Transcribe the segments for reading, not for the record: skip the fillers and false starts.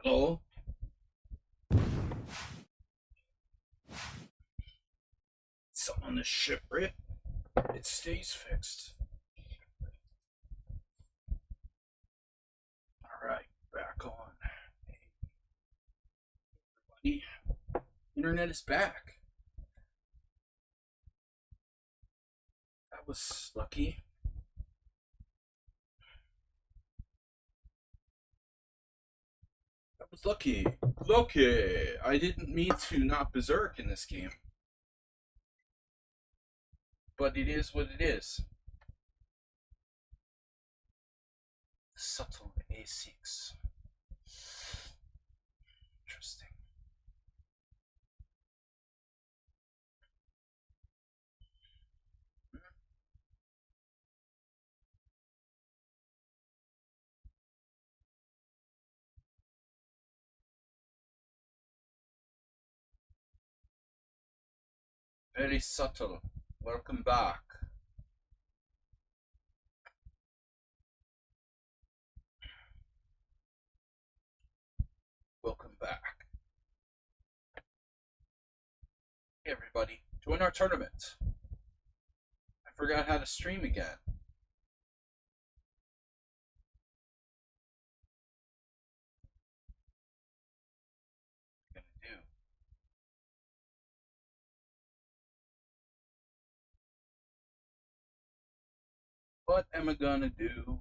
Hello? Something on this ship, right? It stays fixed. Alright, back on. Hey, everybody. Internet is back. That was lucky. That was lucky. Lucky! I didn't mean to not berserk in this game. But it is what it is. Subtle A6. Interesting. Very subtle. Welcome back. Welcome back. Hey everybody, join our tournament. I forgot how to stream again. What am I gonna do? What am I gonna do?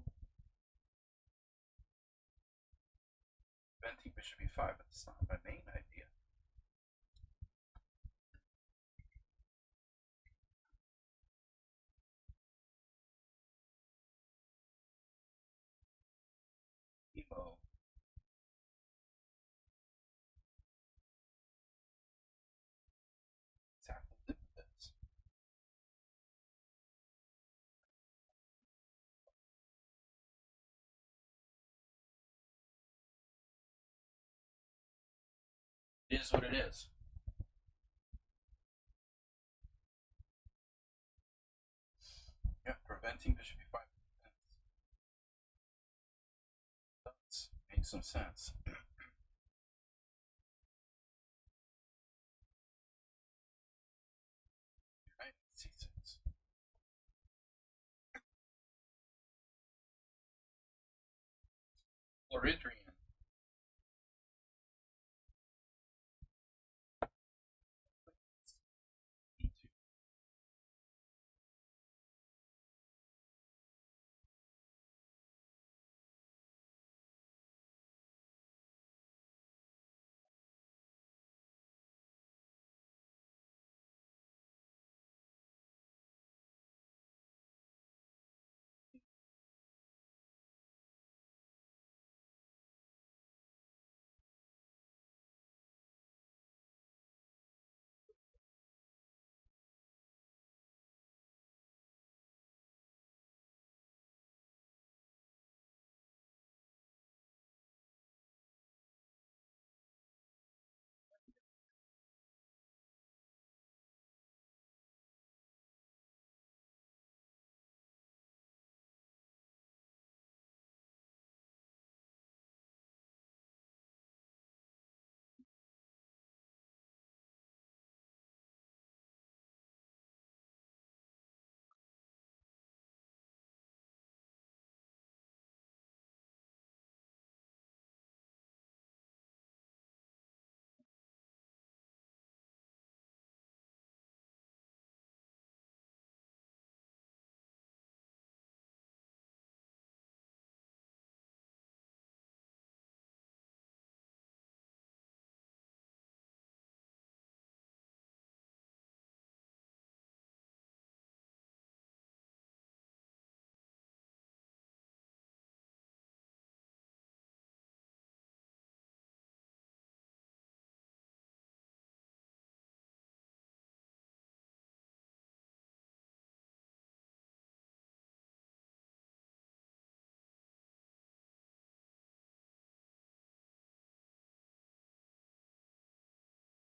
Venting bishop e5, but it's not my main idea. Emo. Tackle this. It is what it is. Yeah, preventing bishop e5 does make some sense. Right, c6. Floridian. E2.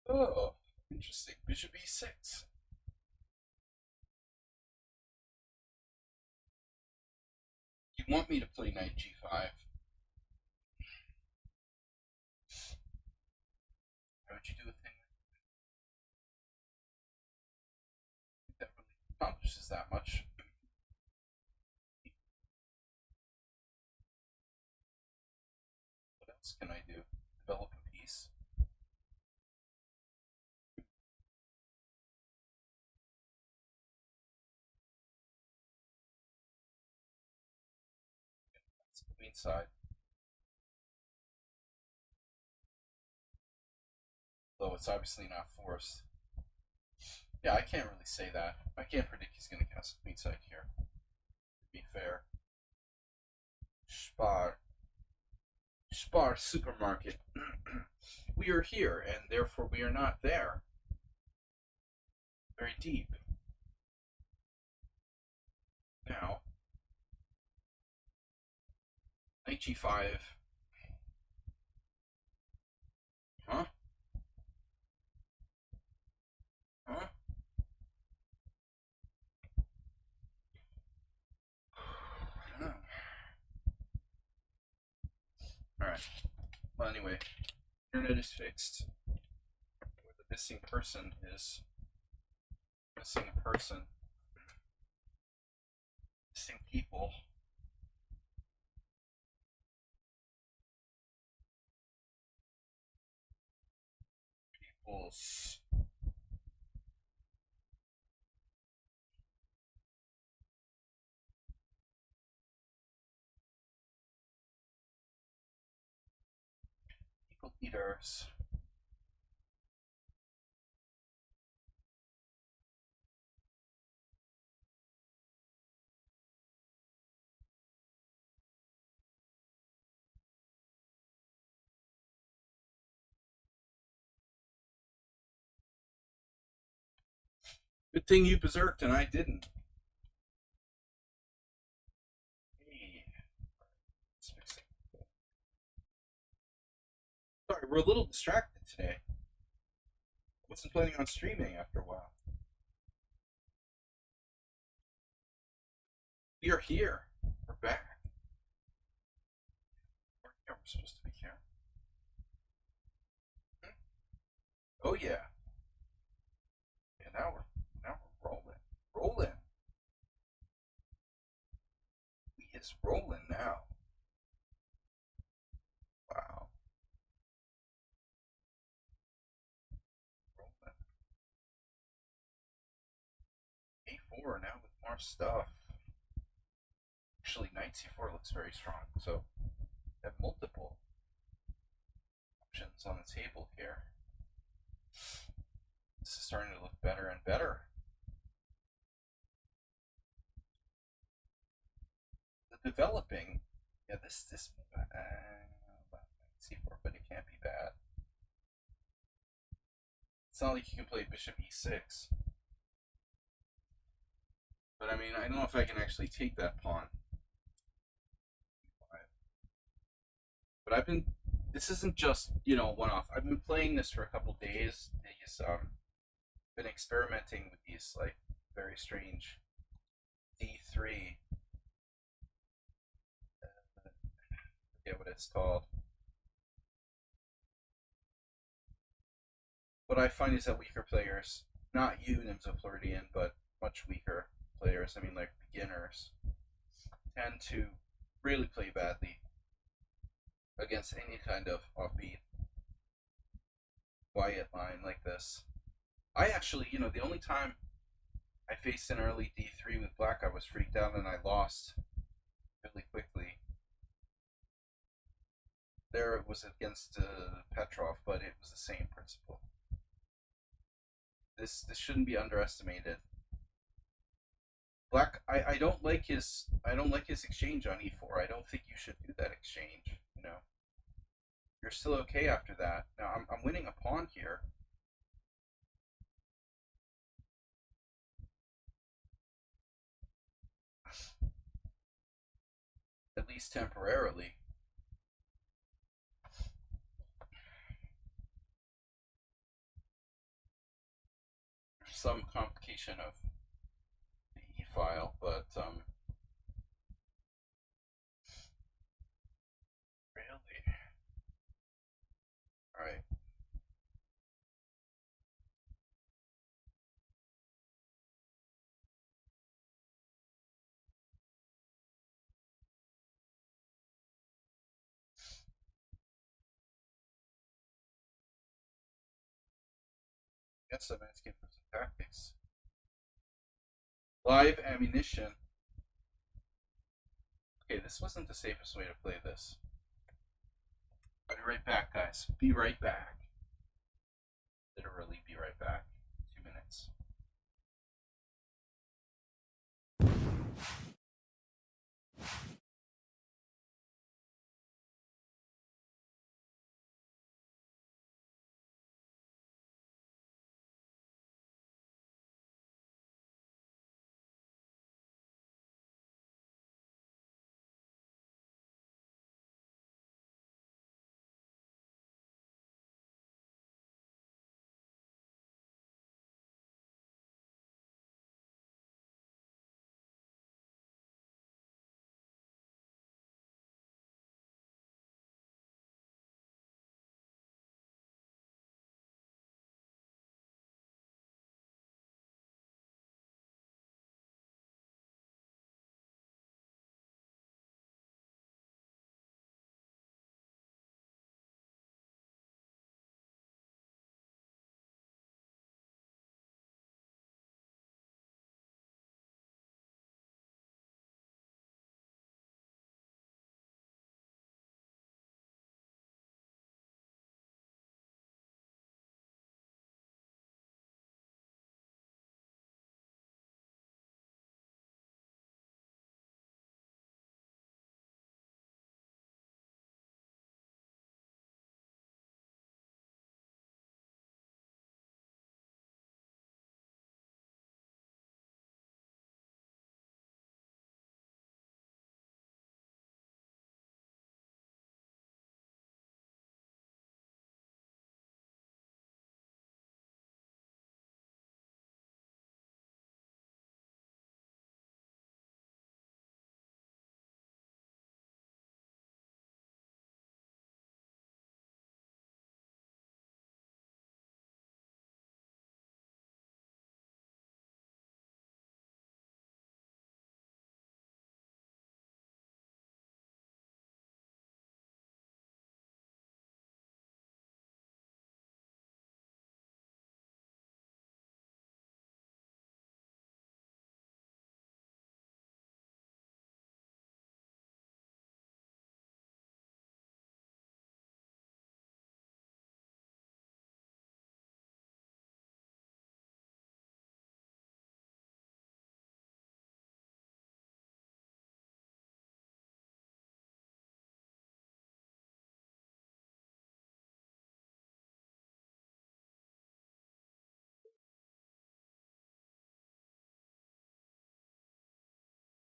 Oh, interesting. Bishop e6. You want me to play knight g5? would you do a thing that really accomplishes that much? What else can I do? Develop a piece. That's the queen side. Though it's obviously not forced. Yeah, I can't really say that. I can't predict he's going to cast queen side here. To be fair. Spar. Spar supermarket. We are here, and therefore we are not there. Very deep. Now, knight g5. Huh? Huh? I don't know. Alright. Well, anyway, internet is fixed. Where the missing person is. Missing a person. Missing people. People's. People eaters. Good thing you berserked and I didn't. Hey. Let's fix it. Sorry, we're a little distracted today. Wasn't planning on streaming after a while. We are here. We're back. We're supposed to be here. Oh yeah. Yeah, now we're rolling. Rolling. We is rolling now. Wow. Rolling. A4 now with more stuff. Actually, knight c4 looks very strong, so I have multiple options on the table here. This is starting to look better and better. The developing, yeah, this c4, but it can't be bad. It's not like you can play bishop e6. But I mean, I don't know if I can actually take that pawn. But I've been, this isn't just, one-off. I've been playing this for a couple days. These, been experimenting with these, like, very strange d3. I forget what it's called. What I find is that weaker players, not you, Nimzo Floridian, but much weaker players, I mean, like, beginners, tend to really play badly against any kind of offbeat, quiet line like this. I actually, the only time I faced an early d3 with black, I was freaked out and I lost really quickly. There it was against Petrov, but it was the same principle. This shouldn't be underestimated. Black, I don't like his exchange on e4. I don't think you should do that exchange. You're still okay after that. Now I'm winning a pawn here. At least temporarily. There's some complication of the E file, but really. Alright. Guess I'm asking for some tactics. Live ammunition. Okay, this wasn't the safest way to play this. I'll be right back, guys. Be right back. Literally be right back. 2 minutes.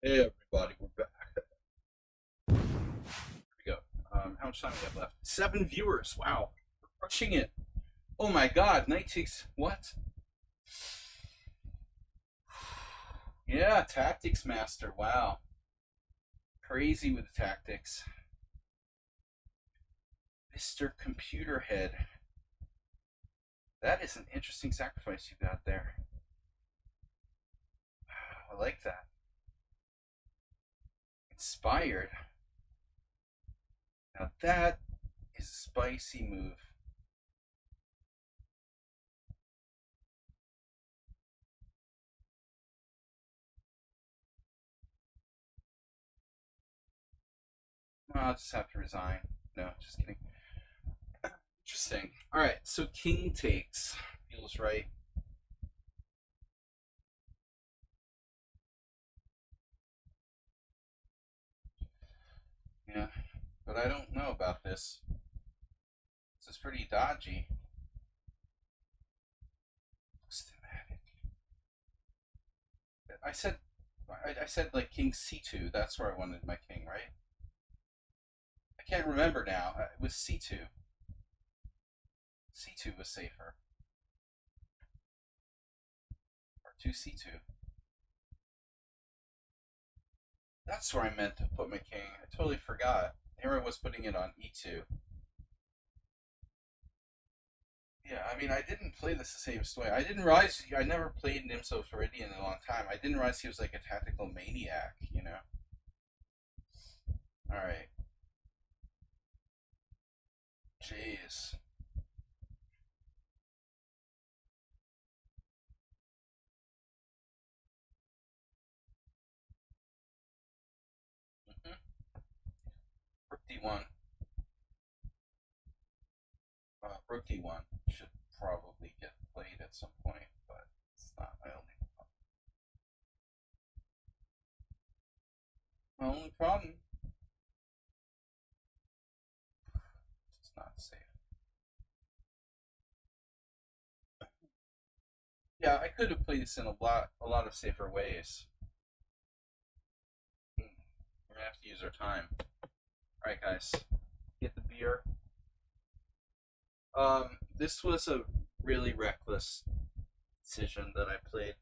Hey everybody, we're back. Here we go. How much time do we have left? 7 viewers. Wow, we're crushing it. Oh my God, Knight takes what? Yeah, tactics master. Wow, crazy with the tactics. Mr. Computer Head. That is an interesting sacrifice you got there. I like that. Inspired. Now that is a spicy move. I'll just have to resign. No, just kidding. Interesting. All right, so king takes. Feels right. Yeah, but I don't know about this. This is pretty dodgy. Systematic. I said like king c2. That's where I wanted my king, right? I can't remember now. It was c2. c2 was safer. Or 2c2. That's where I meant to put my king. I totally forgot. Here I was putting it on e2. Yeah, I mean, I didn't play this the safest way. I didn't realize I never played Nimso Floridian in a long time. I didn't realize he was like a tactical maniac, you know? Alright. Jeez. D1. Rook D1 should probably get played at some point, but it's not my only problem. It's not safe. Yeah, I could have played this in a lot of safer ways. We're gonna have to use our time. All right, guys, get the beer. This was a really reckless decision that I played.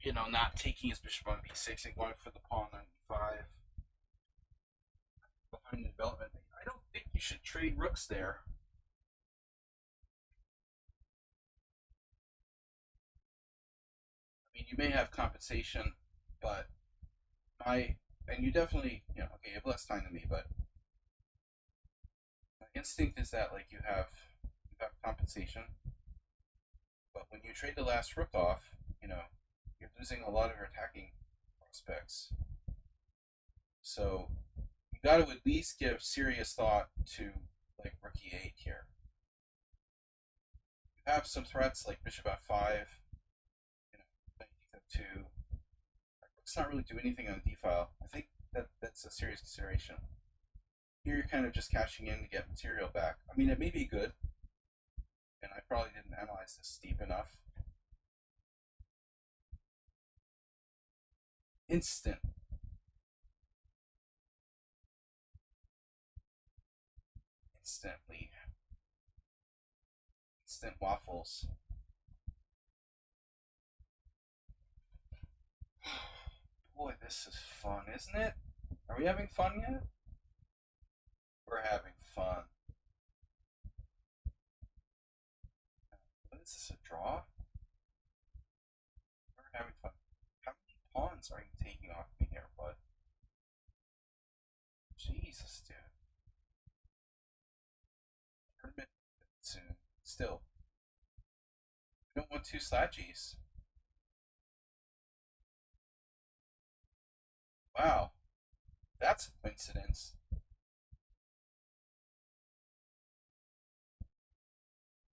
You know, not taking his bishop on b6 and going for the pawn on e5 behind the development. I don't think you should trade rooks there. I mean, you may have compensation, but and you definitely, okay, you have less time than me, but my instinct is that like you have compensation, but when you trade the last rook off, you're losing a lot of your attacking prospects. So you got to at least give serious thought to like rook e8 here. You have some threats like bishop f5, knight f2. Rook's not really do anything on the d file. I think that's a serious consideration. Here you're kind of just cashing in to get material back. I mean, it may be good, and I probably didn't analyze this deep enough. Instant waffles. Boy, this is fun, isn't it? Are we having fun yet? We're having fun. What is this, a draw? We're having fun. How many pawns are you taking off me here, bud? Jesus, dude. Tournament soon. Still. I don't want two Sladgies. Wow. That's a coincidence.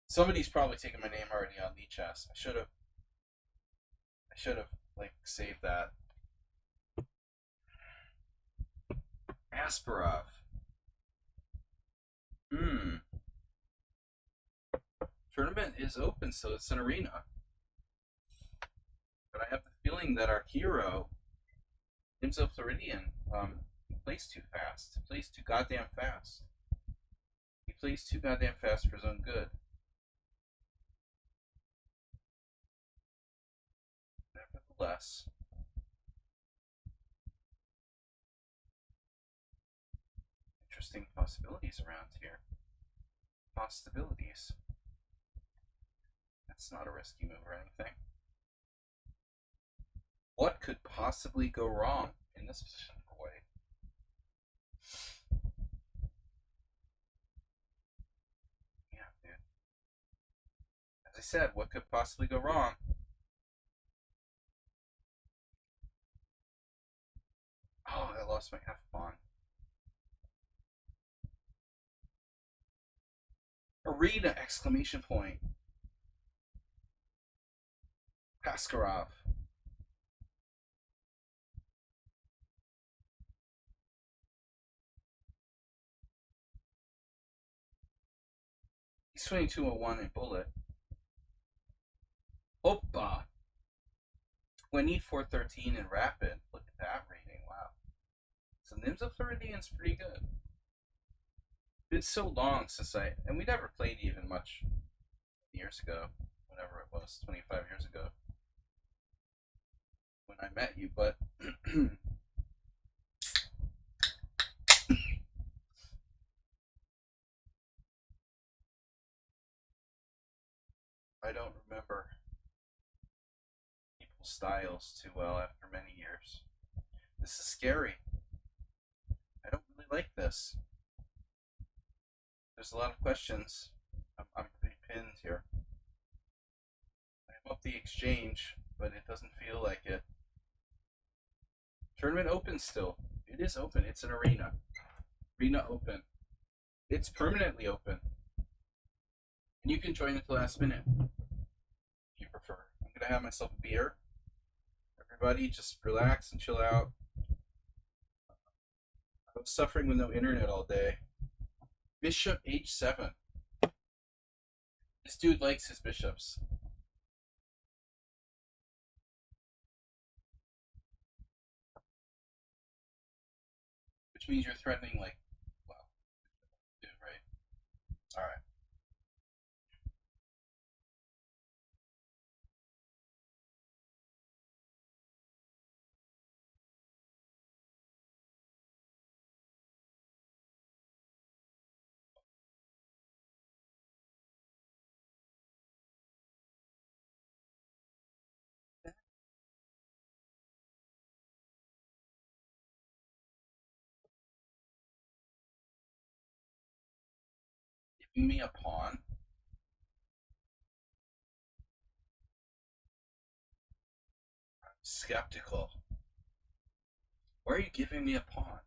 Somebody's probably taken my name already on lichess. I should have like saved that. Asparov. Tournament is open, so it's an arena. But I have the feeling that our hero, Nimzo Floridian, plays too fast. He plays too goddamn fast. He plays too goddamn fast for his own good. Nevertheless, interesting possibilities around here. Possibilities. That's not a risky move or anything. What could possibly go wrong in this position for white? Yeah, dude. As I said, what could possibly go wrong? Oh, I lost my f-pawn. Arena! Exclamation point. Kasparov. He's swinging 201 and bullet. Opa! 2413 in rapid. Look at that rating. Wow. So Nimzo Floridian's pretty good. It's been so long since and we never played even much years ago, whenever it was, 25 years ago, when I met you, but I don't remember people's styles too well after many years. This is scary. I don't really like this. There's a lot of questions. I'm pretty pinned here. I'm up the exchange, but it doesn't feel like it. Tournament open still. It is open. It's an arena. Arena open. It's permanently open. And you can join at the last minute if you prefer. I'm gonna have myself a beer. Everybody just relax and chill out. I was suffering with no internet all day. Bishop h7. This dude likes his bishops. Which means you're threatening, like, well, dude, right? Alright. Giving me a pawn. I'm skeptical. Why are you giving me a pawn?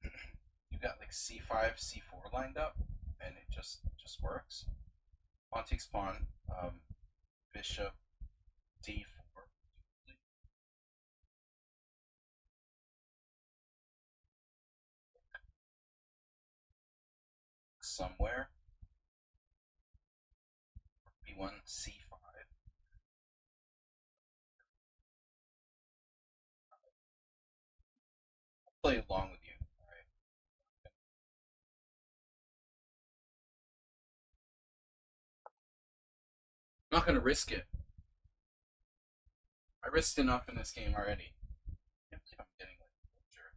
You got like c5, c4 lined up, and it just works. Pawn takes pawn. Bishop d4. Somewhere. b1, c5. I'll play along with you. All right. I'm not gonna risk it. I risked enough in this game already. I can't believe I'm getting like tortured.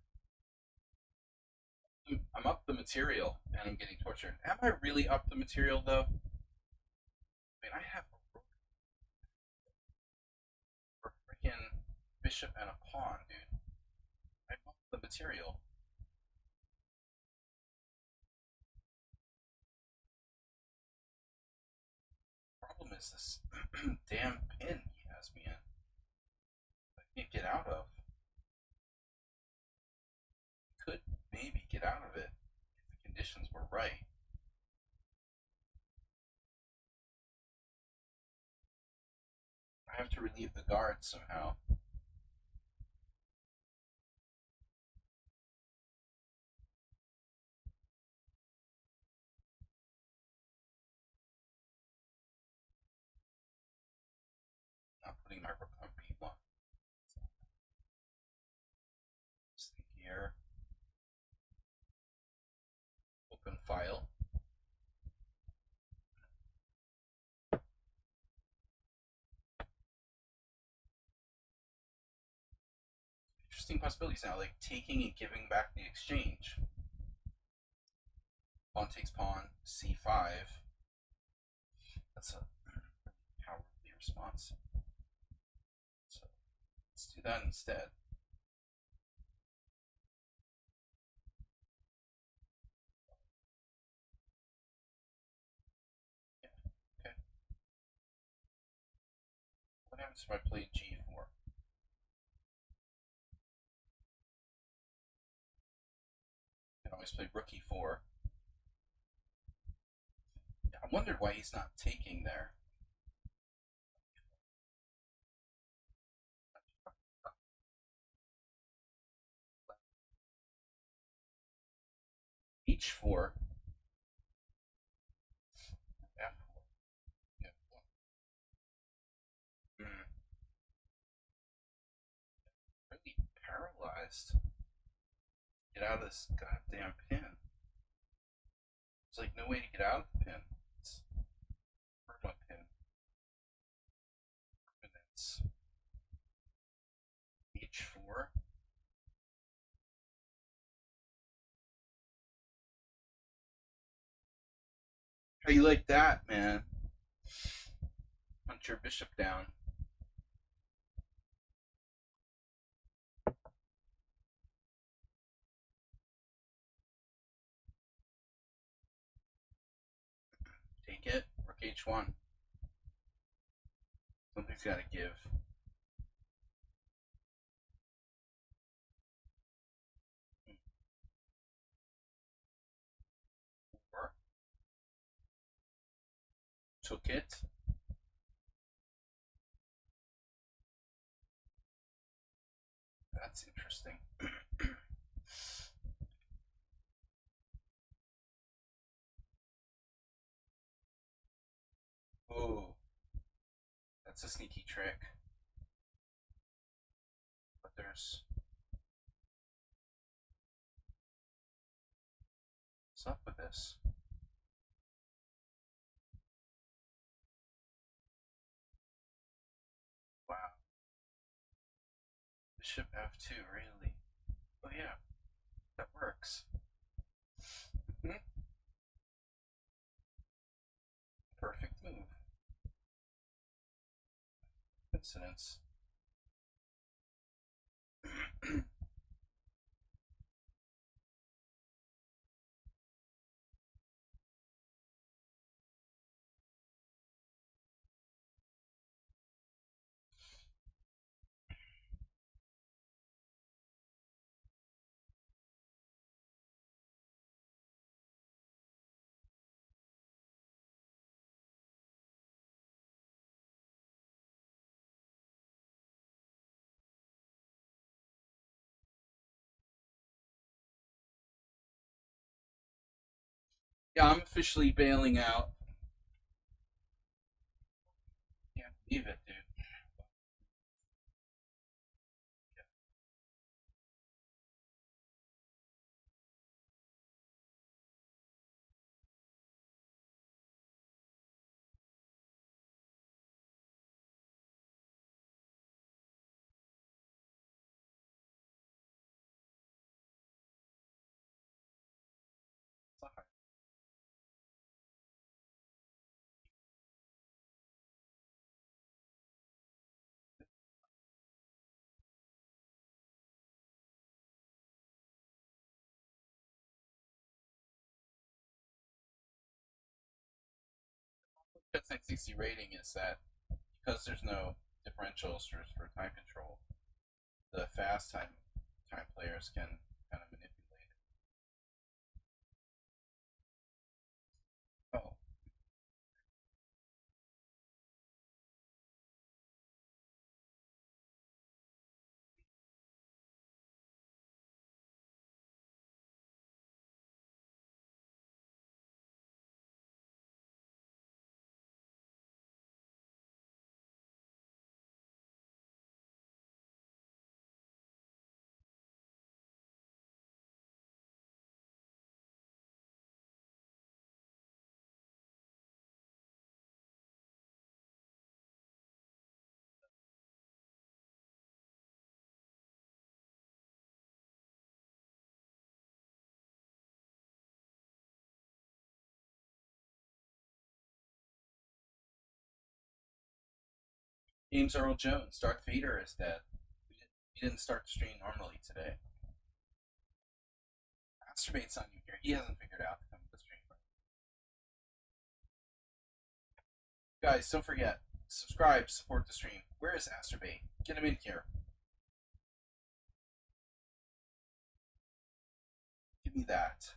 I'm up the material and I'm getting tortured. Am I really up the material though? I mean, I have a rook for freaking bishop and a pawn, dude. I'm up the material. Problem is this damn pin he has me in. I can't get out of. Could maybe get out of it if the conditions were right. I have to relieve the guard somehow. Not putting my rook on b1. Just here. Open file. Interesting possibilities now, like taking and giving back the exchange. Pawn takes pawn, c5. That's a cowardly response. So let's do that instead. Yeah, okay. What happens if I play g4? I can always play rook e4. I wondered why he's not taking there. h4. f4. f1. Really paralyzed. Get out of this goddamn pin. There's like no way to get out of the pin. It's perma pin. And it's h4. How you like that, man? Punch your bishop down. Take it. Rook h1. Something's got to give. took it. That's interesting. Oh, that's a sneaky trick. But there's... What's up with this? Wow. Bishop f2, really? Oh yeah, that works. Perfect move. Coincidence. Yeah, I'm officially bailing out. Can't believe it, dude. The 660 rating is that because there's no differentials for time control, the fast time players can kind of manipulate it. Oh, James Earl Jones, Darth Vader is dead. He didn't start the stream normally today. Masturbate's not new here. He hasn't figured out to come to the stream. Guys, don't forget, subscribe, support the stream. Where is Asterbate? Get him in here. Give me that.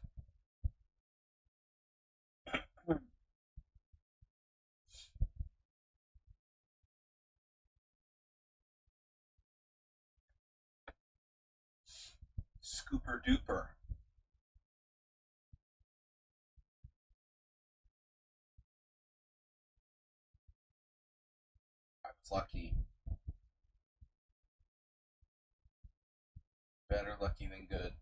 Scooper duper. I was lucky. Better lucky than good.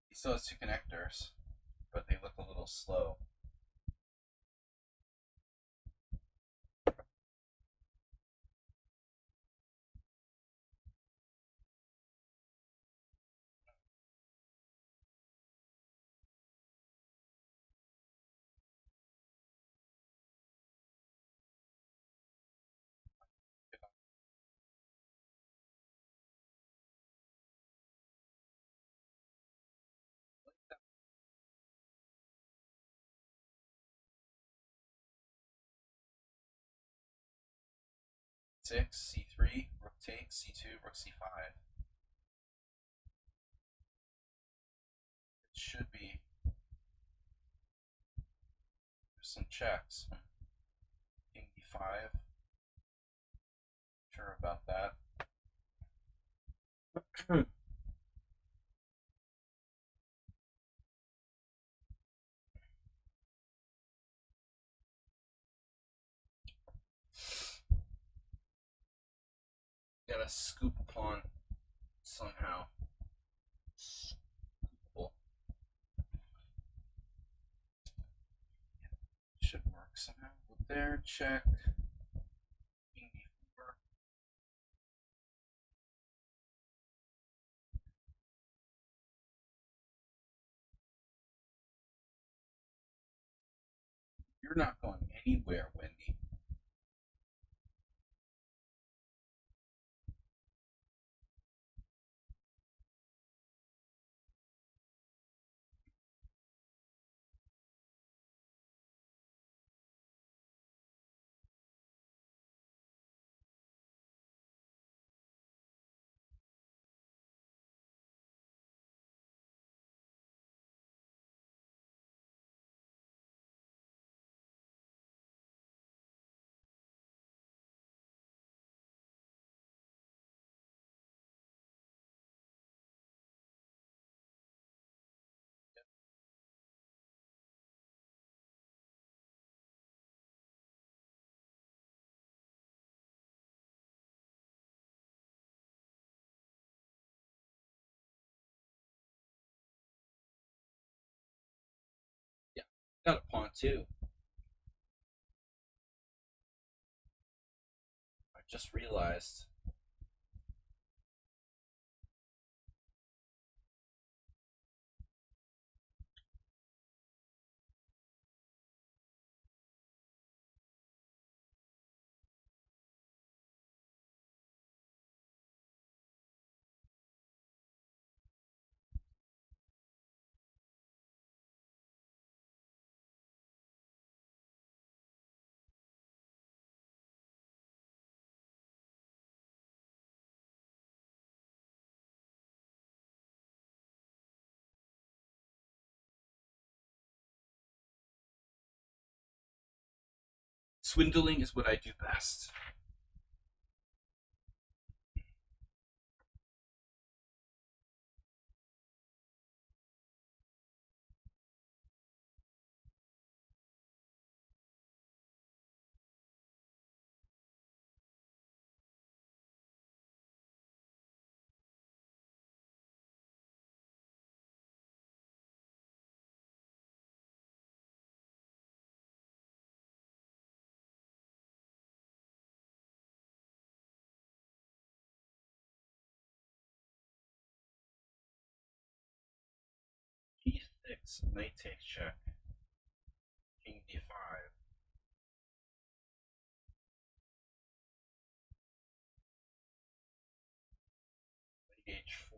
He still has two connectors, but they look a little slow. Six, c3, rook takes, c2, rook c5. It should be. some checks. King d5. Sure about that. Gotta scoop a pawn somehow. Scoopable. Should work somehow. There, check. King d4. You're not going anywhere, Wendy. Yeah, got a pawn too. I just realized. Swindling is what I do best. E6, knight takes check. King d5. Knight h4.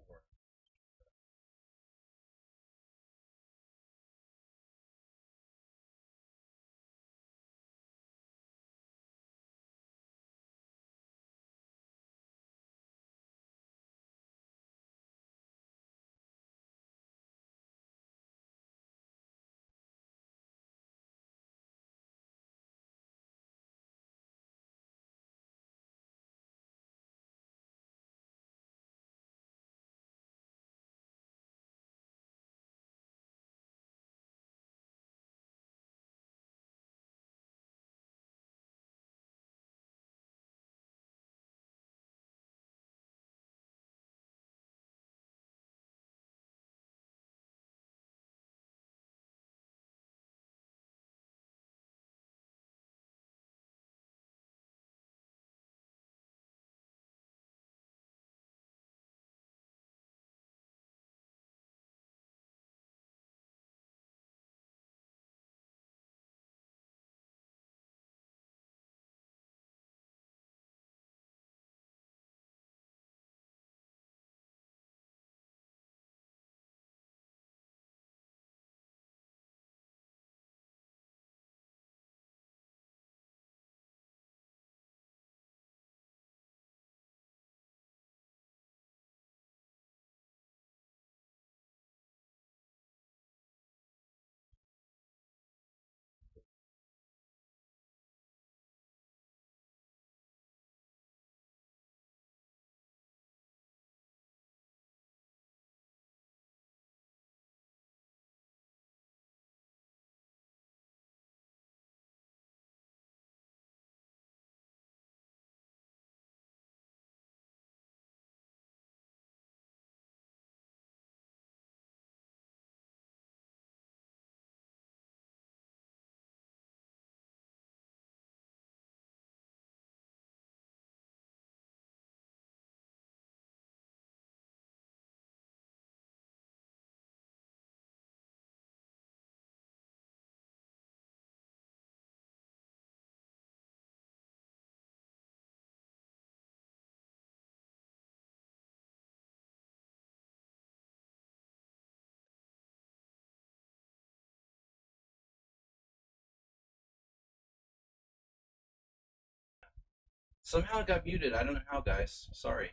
Somehow it got muted. I don't know how, guys. Sorry.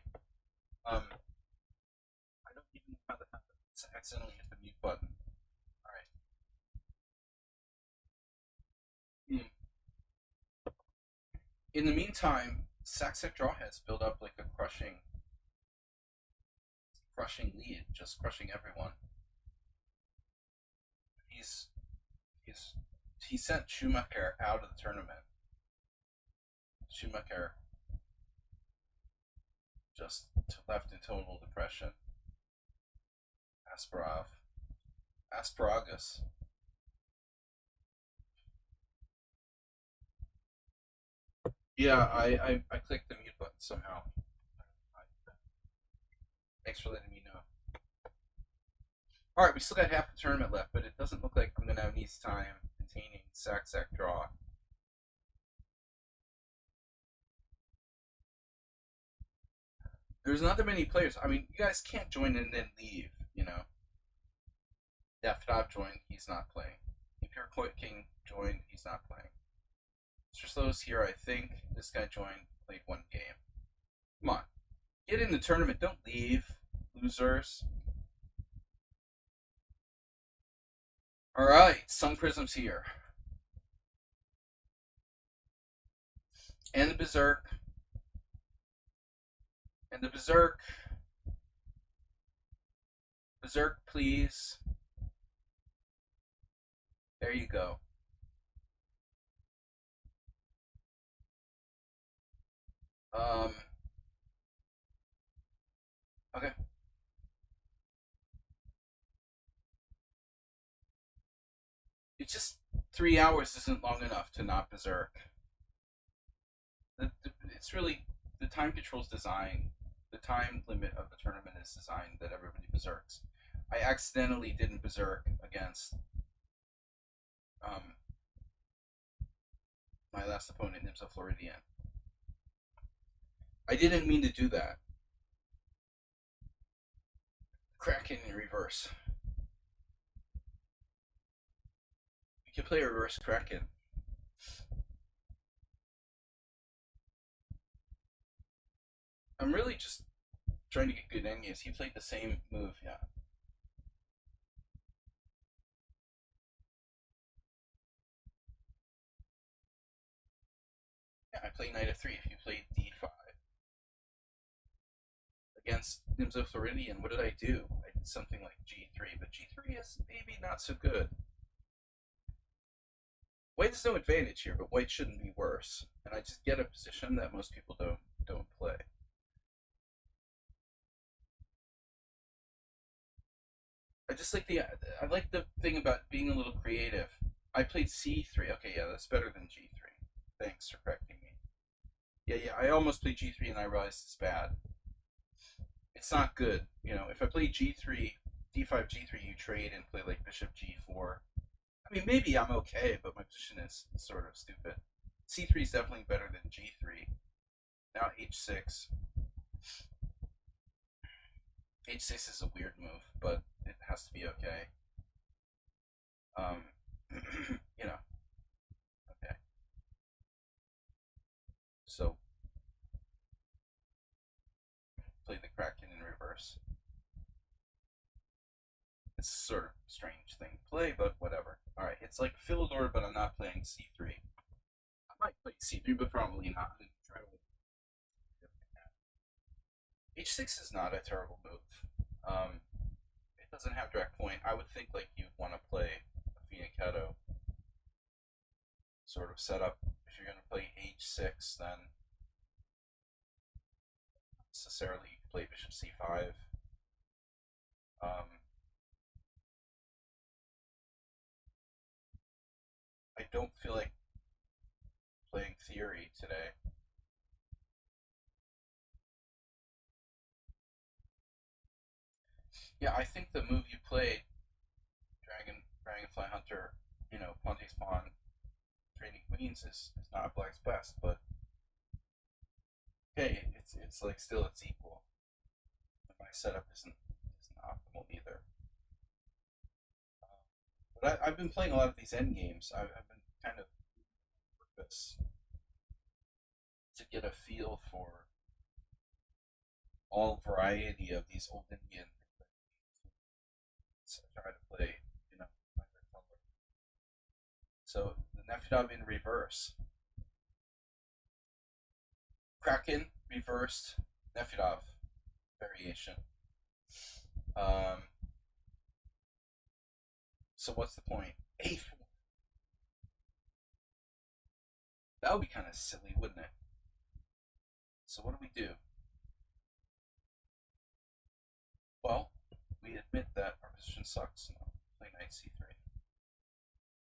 I don't even know how that happened. It's accidentally hit the mute button. All right. Hmm. In the meantime, Saxec Draw has built up like a crushing lead, just crushing everyone. He's he sent Schumacher out of the tournament. Schumacher just left in total depression. Asparagus. Yeah, I clicked the mute button somehow. Thanks for letting me know. All right, we still got half the tournament left, but it doesn't look like I'm gonna have an easy time containing Saxec Draw. There's not that many players. I mean, you guys can't join and then leave, you know. Def joined, he's not playing. Impure King joined, he's not playing. Mr. Slow's here, I think. This guy joined, played one game. Come on. Get in the tournament, don't leave, losers. Alright, Sun Prism's here. And the Berserk. And the Berserk. Berserk, please. There you go. Okay. It's just 3 hours isn't long enough to not Berserk. It's really, the time control's designed, the time limit of the tournament is designed that everybody Berserks. I accidentally didn't Berserk against my last opponent, Nimsa Floridian. I didn't mean to do that. Kraken in reverse. You can play a reverse Kraken. I'm really just trying to get good endgames. He played the same move, yeah. Yeah, I played Knight f3. If you played d5 against Nimzo Floridian, what did I do? I did something like g3, but g3 is maybe not so good. White has no advantage here, but white shouldn't be worse. And I just get a position that most people don't play. I like the thing about being a little creative. I played c3. Okay, yeah, that's better than g3. Thanks for correcting me. Yeah, I almost played g3 and I realized it's bad. It's not good. You know, if I play g3, d5, g3, you trade and play like bishop g4. I mean, maybe I'm okay, but my position is sort of stupid. c3 is definitely better than g3. Now h6. h6 is a weird move, but it has to be okay. You know. Okay. So play the Kraken in reverse. It's a sort of strange thing to play, but whatever. Alright, it's like Philidor, but I'm not playing c3. I might play c3, but probably not. h6 is not a terrible move. It doesn't have direct point. I would think like you'd want to play a Fianchetto sort of setup. If you're going to play h6, then necessarily you play bishop c5. I don't feel like playing theory today. Yeah, I think the move you played, Dragonfly Hunter, you know, Ponte's Pawn, trading queens is not black's best, but hey, it's like still it's equal. My setup isn't optimal either. But I've been playing a lot of these end games. I've been kind of this. to get a feel for all variety of these old Indian so I try to play, you know, either color. So the Nefidov in reverse. Kraken reversed Nefidov variation. So what's the point? A4. That would be kind of silly, wouldn't it? So what do we do? Well, we admit that our position sucks. No, play knight c3.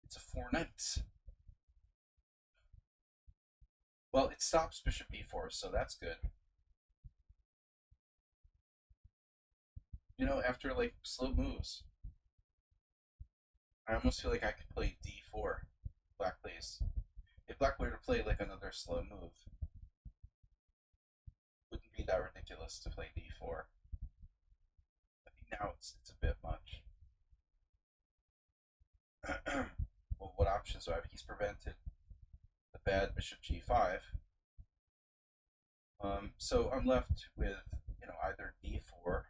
It's a 4 knights. Well, it stops bishop b4, so that's good. You know, after like slow moves, I almost feel like I could play d4. Black plays. If Black were to play like another slow move, wouldn't be that ridiculous to play d4. I think now it's a bit much. Well, what options do I have? He's prevented the bad bishop g5. So I'm left with, you know, either d4,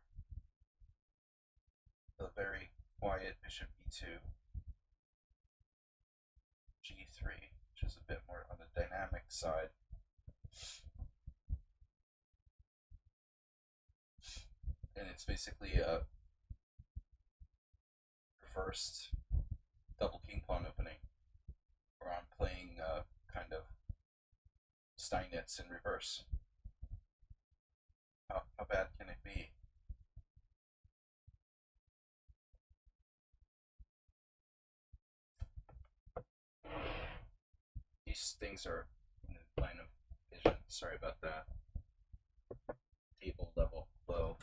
the very quiet bishop e2, g3, which is a bit more on the dynamic side. And it's basically a reversed double king pawn opening, where I'm playing kind of Steinitz in reverse. How bad can it be? These things are in the line of vision. Sorry about that. Table level low.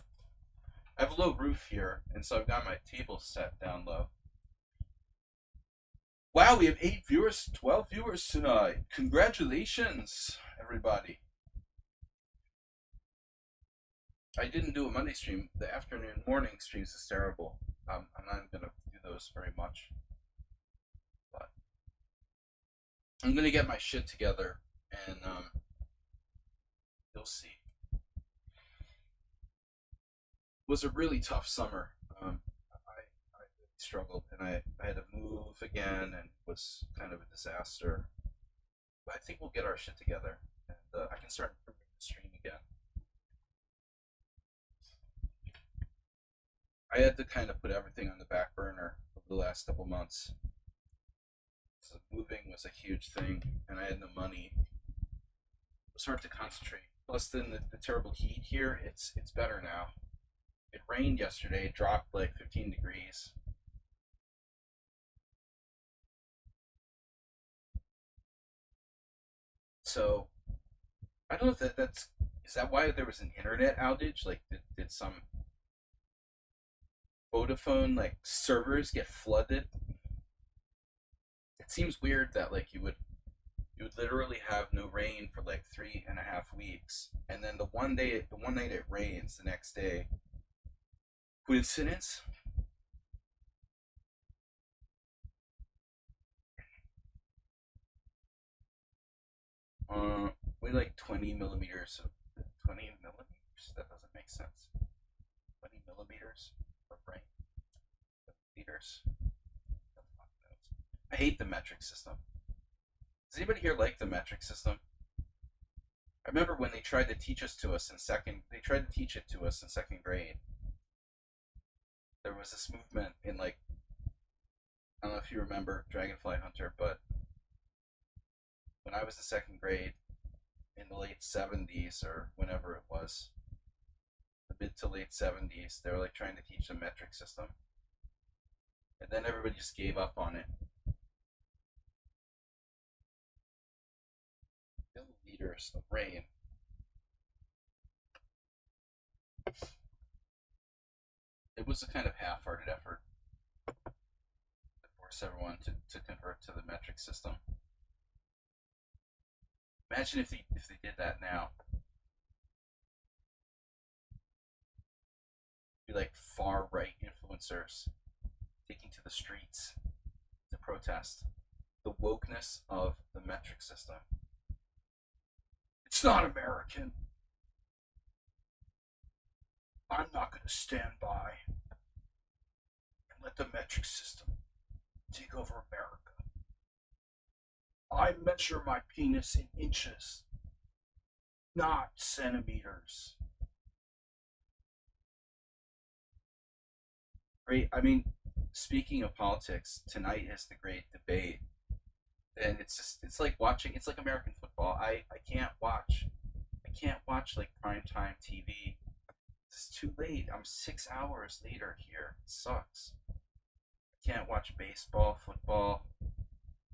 I have a low roof here, and so I've got my table set down low. Wow, we have 8 viewers, 12 viewers tonight. Congratulations, everybody. I didn't do a Monday stream. The afternoon, morning streams is terrible. I'm not going to do those very much. But I'm going to get my shit together, and you'll see. It was a really tough summer. I really struggled, and I had to move again, and it was kind of a disaster. But I think we'll get our shit together, and I can start improving the stream again. I had to kind of put everything on the back burner over the last couple months. So moving was a huge thing, and I had no money. It was hard to concentrate. Plus, then the terrible heat here, it's better now. It rained yesterday, it dropped like 15 degrees. So, I don't know if is that why there was an internet outage? Like, did some Vodafone like servers get flooded? It seems weird that like you would literally have no rain for like 3.5 weeks, and then the one night it rains, the next day. Coincidence? We like 20 millimeters of 20 millimeters. That doesn't make sense. 20 millimeters of rain. Liters. I hate the metric system. Does anybody here like the metric system? I remember when they tried to teach it to us in second grade. There was this movement in like, I don't know if you remember Dragonfly Hunter, but when I was in second grade in the late 70s or whenever it was, the mid to late 70s, they were like trying to teach the metric system. And then everybody just gave up on it. Milliliters of rain. It was a kind of half-hearted effort to force everyone to convert to the metric system. Imagine if they did that now. It'd be like far-right influencers taking to the streets to protest the wokeness of the metric system. It's It's not American. I'm not going to stand by and let the metric system take over America. I measure my penis in inches, not centimeters. Great. I mean, speaking of politics, tonight is the great debate, and it's like watching. It's like American football. I can't watch. I can't watch like primetime TV. It's too late. I'm 6 hours later here. It sucks. I can't watch baseball, football,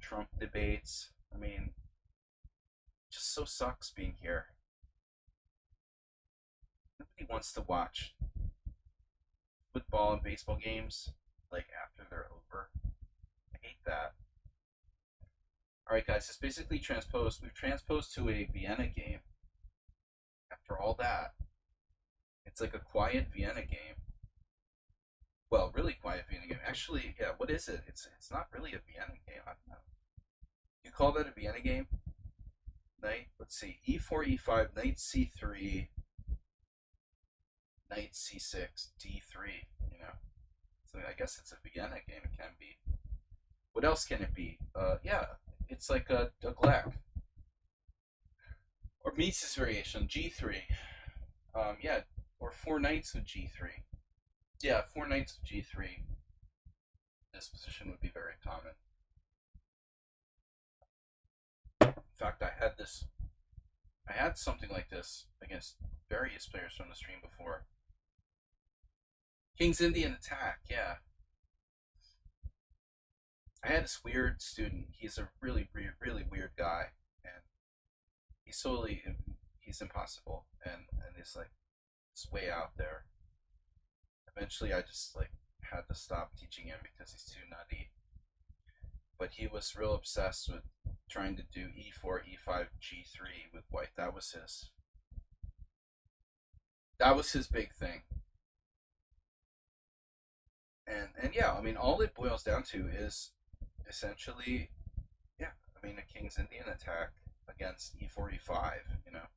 Trump debates. I mean, it just so sucks being here. Nobody wants to watch football and baseball games like after they're over. I hate that. All right, guys. It's basically transposed. We've transposed to a Vienna game. After all that, it's like a quiet Vienna game. Well, really quiet Vienna game. Actually, yeah. What is it? It's not really a Vienna game. I don't know. You call that a Vienna game? Knight. Let's see. E4, E5, Knight C3, Knight C6, D3. You know. So I guess it's a Vienna game. It can be. What else can it be? Yeah. It's like a Gleck. Or Mises variation, G3. Yeah. Or four knights with G3. Yeah, four knights with G3. This position would be very common. In fact, I had something like this against various players from the stream before. King's Indian attack, yeah. I had this weird student. He's a really, really weird guy, and he's impossible, and he's like, it's way out there. Eventually, I just like had to stop teaching him because he's too nutty. But he was real obsessed with trying to do E4, E5, G3 with white. That was his big thing. And yeah, I mean, all it boils down to is essentially, yeah, I mean, a King's Indian attack against E4, E5, you know.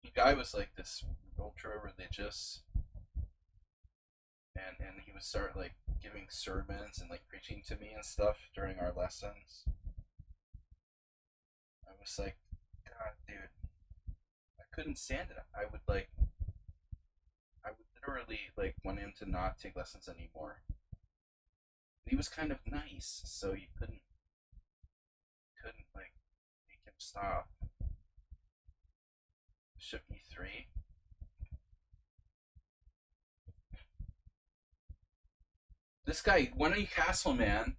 The guy was like this ultra religious, and he would start like giving sermons and like preaching to me and stuff during our lessons. I was like, God, dude, I couldn't stand it. I would literally like want him to not take lessons anymore. He was kind of nice, so you couldn't like make him stop. Bishop E3. This guy, why don't you castle, man?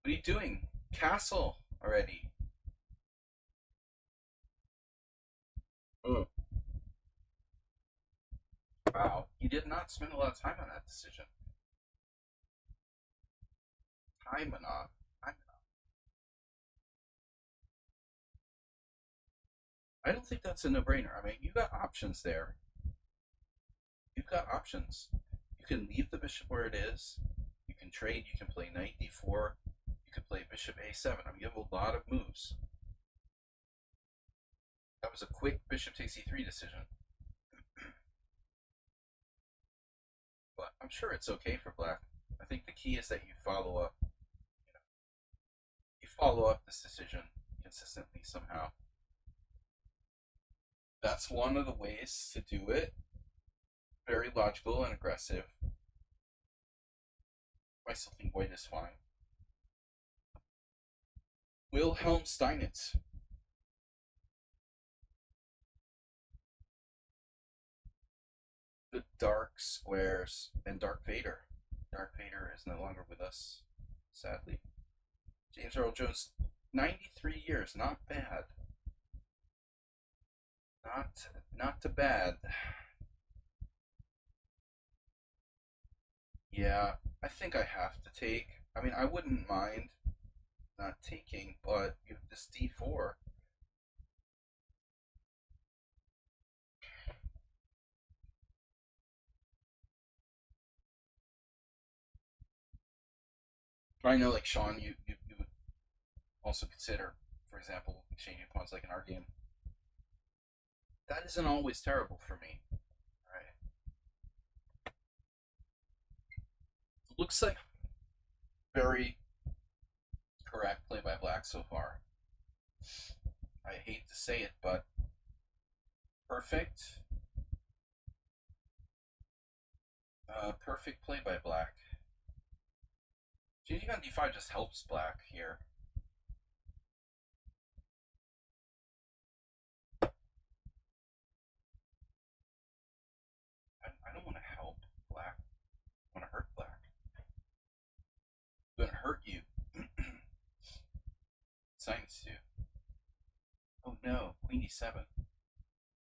What are you doing? Castle already. Oh. Wow, you did not spend a lot of time on that decision. Time enough. I don't think that's a no-brainer. I mean, you got options there. You've got options. You can leave the bishop where it is. You can trade. You can play knight d4. You can play bishop a7. I mean, you have a lot of moves. That was a quick bishop takes e3 decision. But I'm sure it's okay for black. I think the key is that you follow up. You follow up this decision consistently somehow. That's one of the ways to do it. Very logical and aggressive. I still think white is fine. Wilhelm Steinitz. The Dark Squares and Dark Vader. Dark Vader is no longer with us, sadly. James Earl Jones, 93 years, not bad. Not too bad. Yeah, I think I have to take. I mean, I wouldn't mind not taking, but you have this d4. I know, like Sean, you Also consider, for example, exchanging pawns like in our game. That isn't always terrible for me. Alright. Looks like very correct play by black so far. I hate to say it, but perfect. Perfect play by black. Changing on d5 just helps black here. I don't want to help black. I want to hurt black. I'm going to hurt you. Science 2. Oh no, queen d7.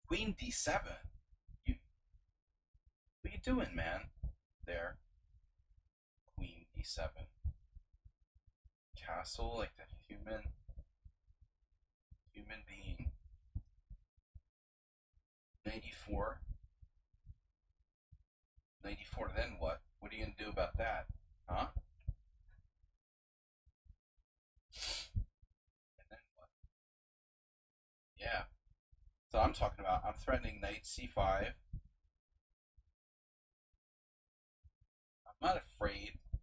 Queen d7? What are you doing, man? There. Queen d7. Castle like the human being. 94. 94, then what? What are you gonna do about that? Huh? And then what? Yeah. So I'm talking about, I'm threatening knight c5. I'm not afraid to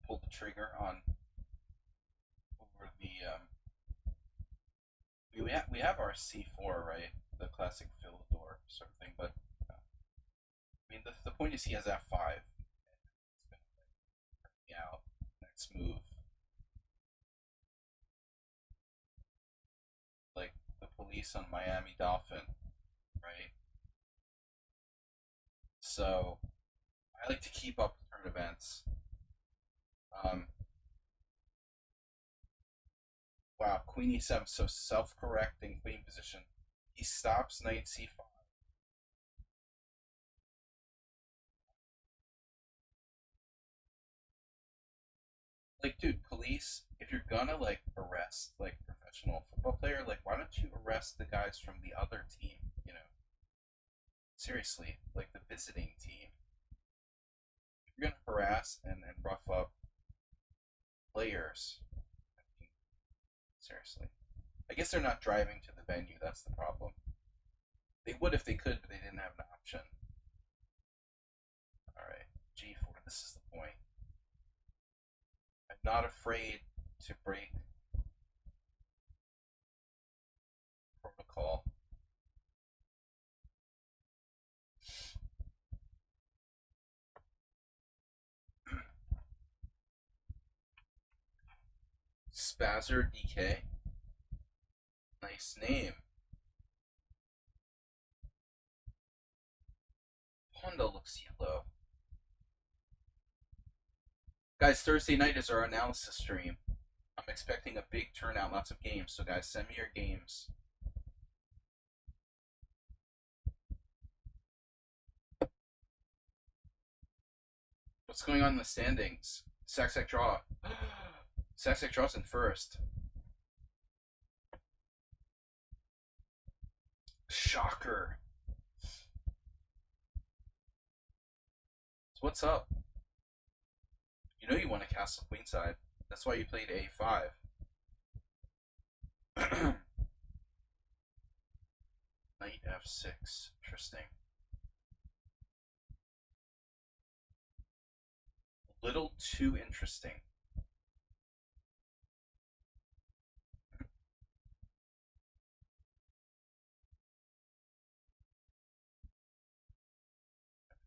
pull the trigger on over the we have our c4, right? The classic Philidor sort of thing, but I mean the point is he has f5. It's gonna hurt me out. Next move. Like the police on Miami Dolphin, right? So I like to keep up with current events. Wow, queen e7, so self-correcting queen position. He stops knight c5. Like, dude, police, if you're gonna, like, arrest, like, a professional football player, like, why don't you arrest the guys from the other team, you know? Seriously, like, the visiting team. If you're gonna harass and rough up players, I mean, seriously. I guess they're not driving to the venue, that's the problem. They would if they could, but they didn't have an option. Alright, g4, this is the point. I'm not afraid to break protocol. Spazzer DK. Nice name. Pawnda looks yellow. Guys, Thursday night is our analysis stream. I'm expecting a big turnout, lots of games. So, guys, send me your games. What's going on in the standings? Sack draw. Sack draw's in first. Shocker. So what's up? You know you want to castle queenside. That's why you played a5. Knight f6. Interesting. A little too interesting.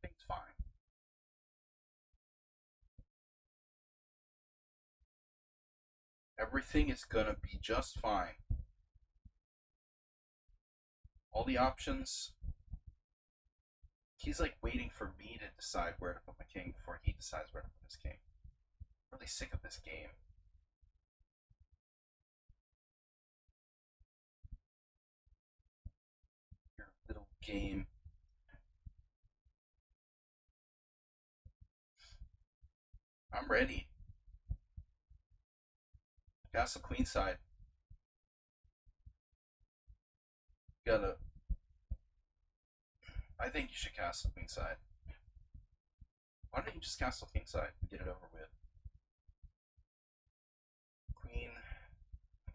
Everything's fine. Everything is gonna be just fine. All the options. He's like waiting for me to decide where to put my king before he decides where to put his king. I'm really sick of this game. Your little game. I'm ready. Castle queenside. Gotta. I think you should castle queenside. Why don't you just castle kingside and get it over with?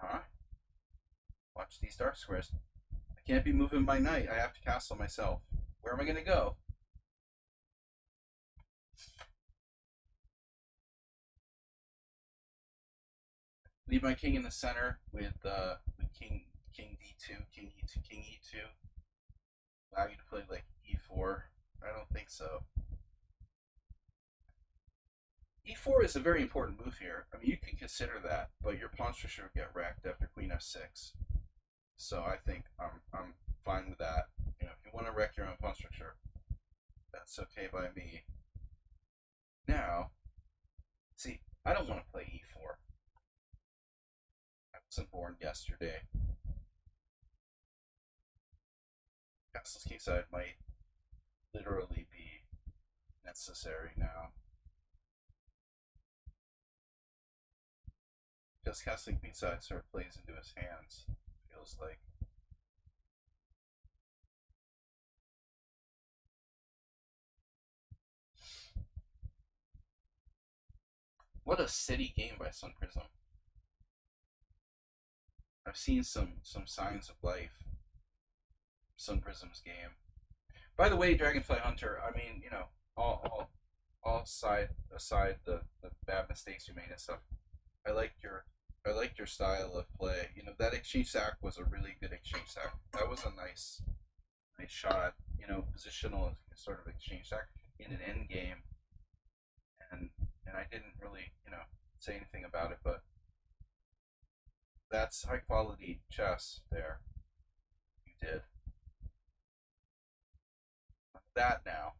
Huh? Watch these dark squares. I can't be moving my knight. I have to castle myself. Where am I gonna go? Leave my king in the center with king d2, king e2, king e2. Allow you to play like e4. I don't think so. E4 is a very important move here. I mean, you can consider that, but your pawn structure would get wrecked after queen f6. So I think I'm fine with that. You know, if you want to wreck your own pawn structure, that's okay by me. Now, see, I don't want to play e4. I wasn't born yesterday. Castle's kingside might literally be necessary now. Because castling queenside sort of plays into his hands, feels like. What a city game by Sun Prism. I've seen some signs of life. Sun Prism's game. By the way, Dragonfly Hunter, I mean, you know, all aside the bad mistakes you made and stuff, I liked your style of play. You know, that exchange sack was a really good exchange sack. That was a nice shot. You know, positional sort of exchange sack in an end game, and I didn't really, you know, say anything about it, but that's high quality chess there. You did that now.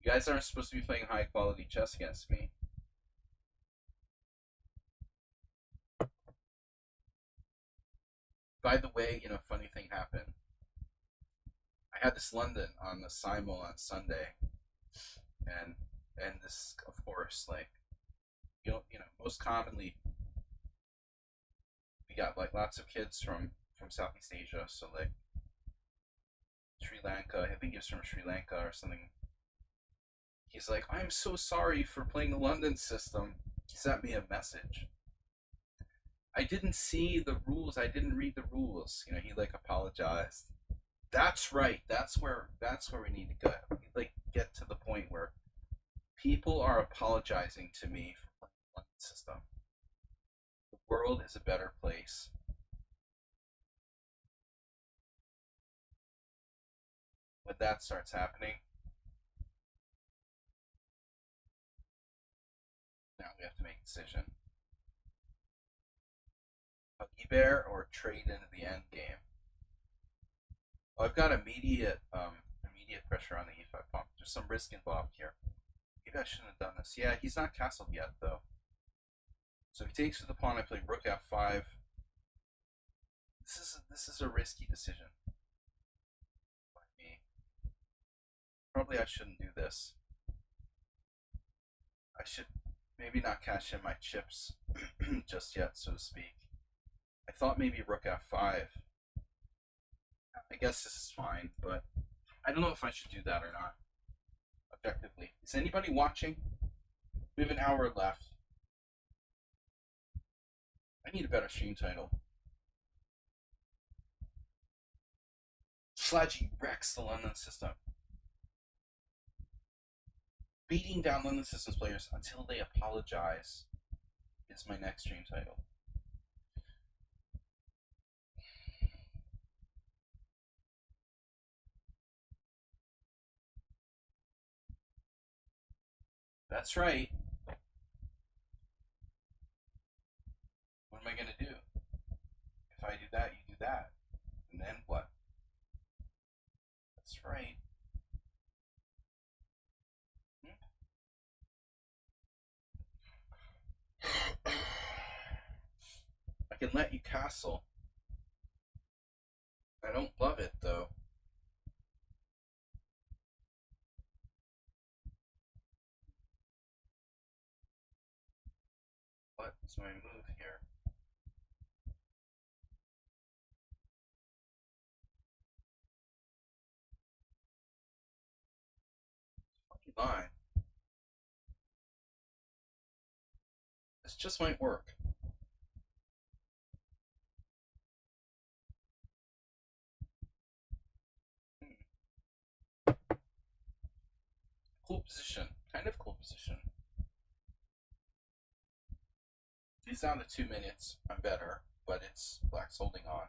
You guys aren't supposed to be playing high quality chess against me. By the way, you know, funny thing happened. I had this London on the Simul on Sunday, and this, of course, like you know, most commonly we got like lots of kids from Southeast Asia, so like Sri Lanka. I think he was from Sri Lanka or something. He's like, I'm so sorry for playing the London system. He sent me a message. I didn't see the rules. I didn't read the rules. You know, he like apologized. That's right. That's where we need to go. We like get to the point where people are apologizing to me for playing the London system. The world is a better place. When that starts happening, now we have to make a decision. Huggy Bear or trade into the end game. Well, I've got immediate pressure on the e5 pawn. There's some risk involved here. Maybe I shouldn't have done this. Yeah, he's not castled yet though. So he takes with the pawn. I play rook f5. This is a risky decision by me. Probably I shouldn't do this. I should maybe not cash in my chips just yet, so to speak. I thought maybe rook f5. I guess this is fine, but I don't know if I should do that or not. Objectively, is anybody watching? We have an hour left. I need a better stream title. Sladgie wrecks the London system. Beating down London systems players until they apologize is my next stream title. That's right. What am I going to do? If I do that, you do that. And then what? That's right. I can let you castle. I don't love it, though. What is my move here? Fucking line. This just might work. Cool position. Kind of cool position. He's down to 2 minutes. I'm better, but it's black's holding on.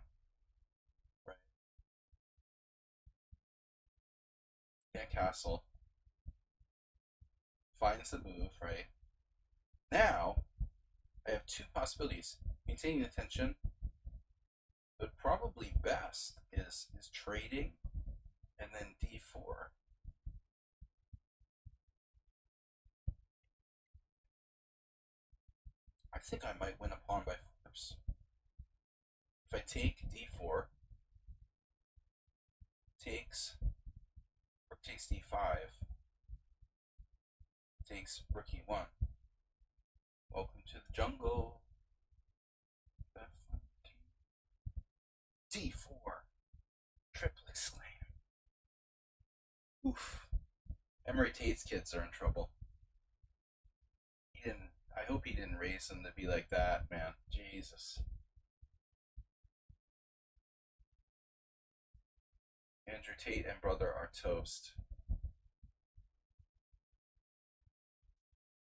Right. Yeah, castle. Finds the move, right? Now, I have two possibilities. Maintaining the tension, but probably best is trading and then d4. I think I might win a pawn by force. If I take d4, rook takes d5, takes rook e1. Welcome to the jungle. d4. Triple exclaim. Oof. Emery Tate's kids are in trouble. I hope he didn't raise them to be like that, man. Jesus. Andrew Tate and brother are toast.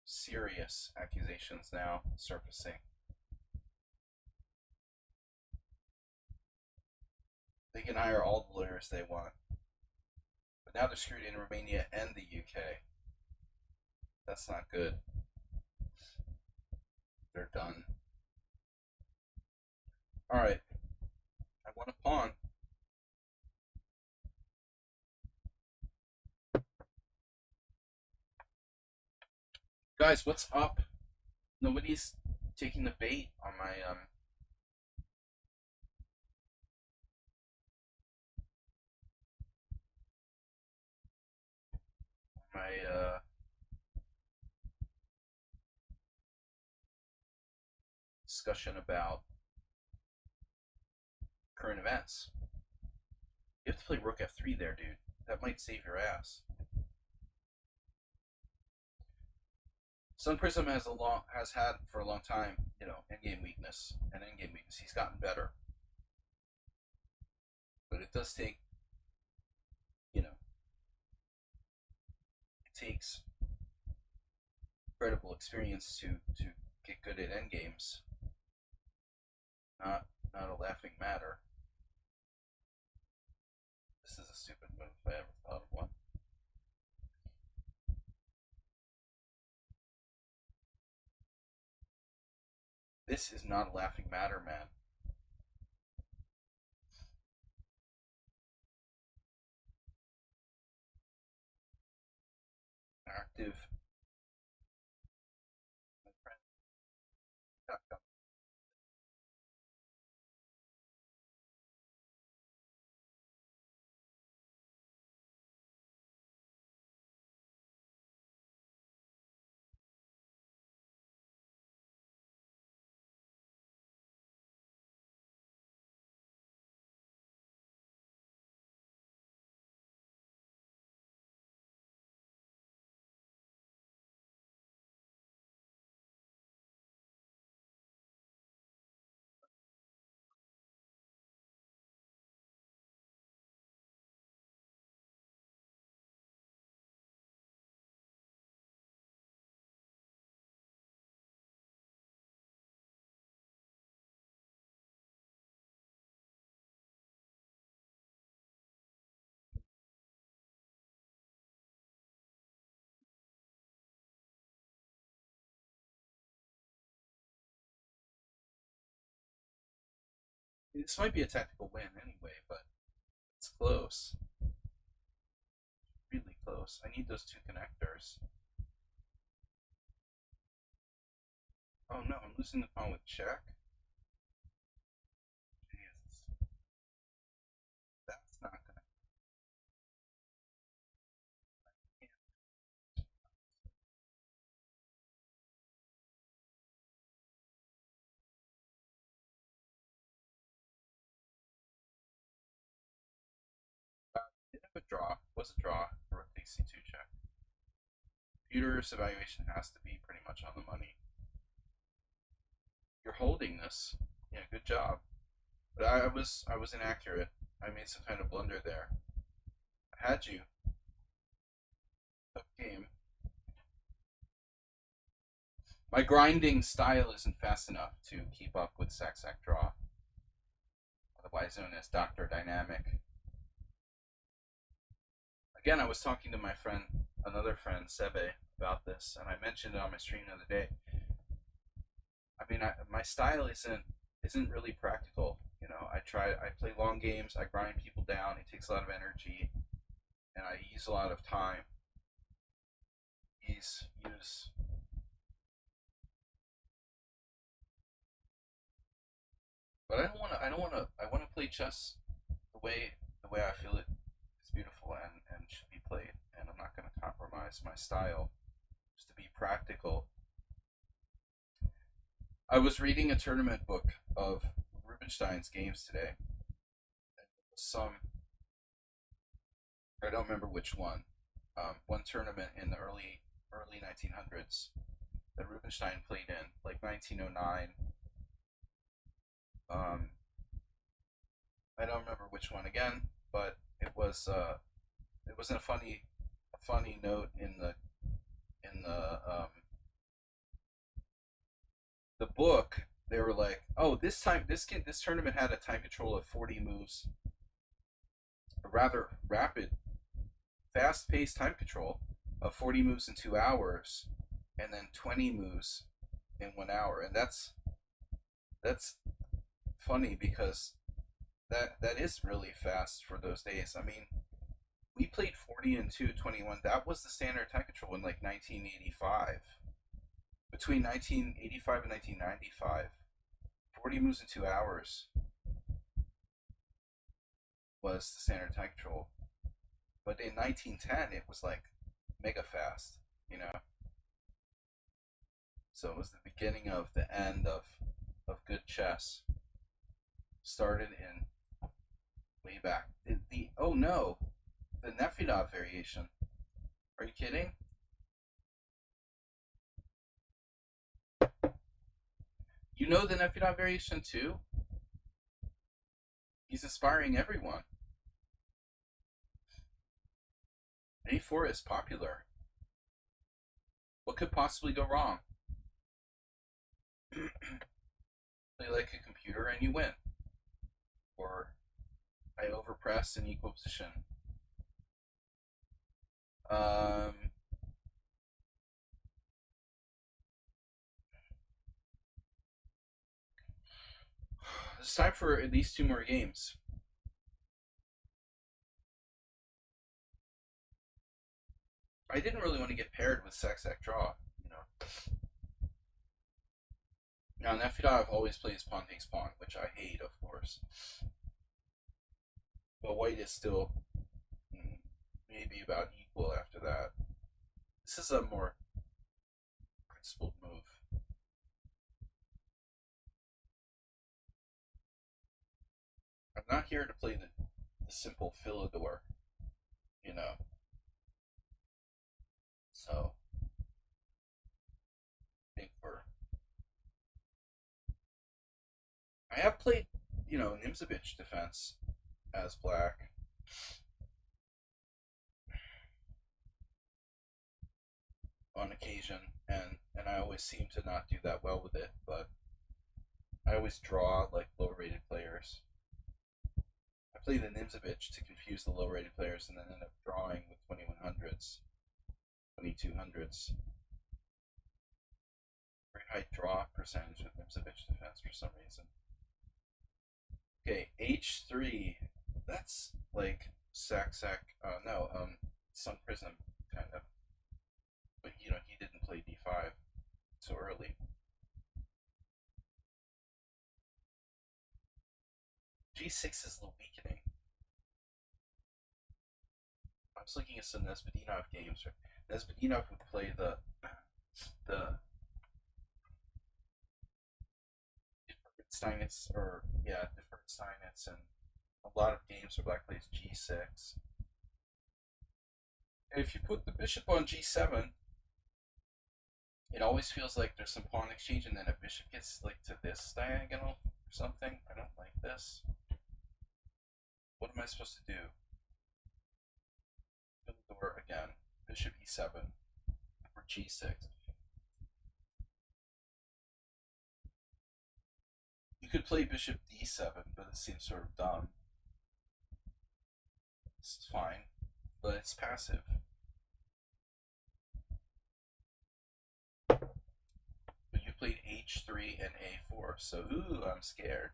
Serious accusations now surfacing. They can hire all the lawyers they want. But now they're screwed in Romania and the UK. That's not good. They're done. Alright. I want a pawn. Guys, what's up? Nobody's taking the bait on my discussion about current events. You have to play rook f3 there, dude. That might save your ass. Sun Prism has had for a long time, endgame weakness and endgame weakness. He's gotten better, but it does take, it takes incredible experience to get good at endgames. Not a laughing matter. This is a stupid move if I ever thought of one. This is not a laughing matter, man. Active. My friend. This might be a tactical win anyway, but it's close. Really close. I need those two connectors. Oh no, I'm losing the pawn with check. Jesus. That's not gonna. Did have a draw. Was a draw. Rook takes c2 check. Computer's evaluation has to be pretty much on the money. You're holding this. Yeah, good job. But I was inaccurate. I made some kind of blunder there. I had you. game. My grinding style isn't fast enough to keep up with sack draw, otherwise known as Dr. Dynamic. Again, I was talking to my friend, another friend, Sebe, about this, and I mentioned it on my stream the other day. I mean, my style isn't really practical. You know, I play long games, I grind people down. It takes a lot of energy, and I use a lot of time. But I don't want to. I don't want to. I want to play chess the way I feel it is beautiful and should be played. And I'm not going to compromise my style just to be practical. I was reading a tournament book of Rubinstein's games today. I don't remember which one. One tournament in the early 1900s that Rubinstein played in, like 1909. I don't remember which one again, but it was in a funny note in the book. They were like, oh, this tournament had a time control of 40 moves, a rather rapid, fast-paced time control of 40 moves in 2 hours, and then 20 moves in 1 hour, and that's funny because that is really fast for those days. I mean, we played 40 and 221. That was the standard time control in like 1985. Between 1985 and 1995, 40 moves in 2 hours was the standard time control. But in 1910, it was like mega fast, you know? So it was the beginning of the end of good chess. Started in way back. Oh no, the Nefedov variation. Are you kidding? You know the Nefedov variation too? He's inspiring everyone. A4 is popular. What could possibly go wrong? Play like a computer and you win. Or I overpress in equal position. It's time for at least 2 more games. I didn't really want to get paired with sack draw, you know. Now Nefedov always plays pawn takes pawn, which I hate, of course. But white is still maybe about equal after that. This is a more principled move. I'm not here to play the simple Philidor, you know. So, I think I have played, you know, Nimzovich defense as black. On occasion, and I always seem to not do that well with it, but I always draw like low rated players. I play the Nimzovich to confuse the low rated players and then end up drawing with 2100s, 2200s. Very high draw percentage with Nimzovich defense for some reason. Okay, H3. That's like Sun Prism kind of. But you know, he didn't play D5 so early. G6 is a little weakening. I was looking at some Nesbedinov games. Nesbedinov would play the Steinitz, deferred Steinitz, and a lot of games where black plays G6. And if you put the bishop on G7, it always feels like there's some pawn exchange, and then a bishop gets like to this diagonal or something. I don't like this. What am I supposed to do? Philidor again. Bishop E7. g6. You could play bishop d7, but it seems sort of dumb. This is fine, but it's passive. But you played h3 and a4, so ooh, I'm scared.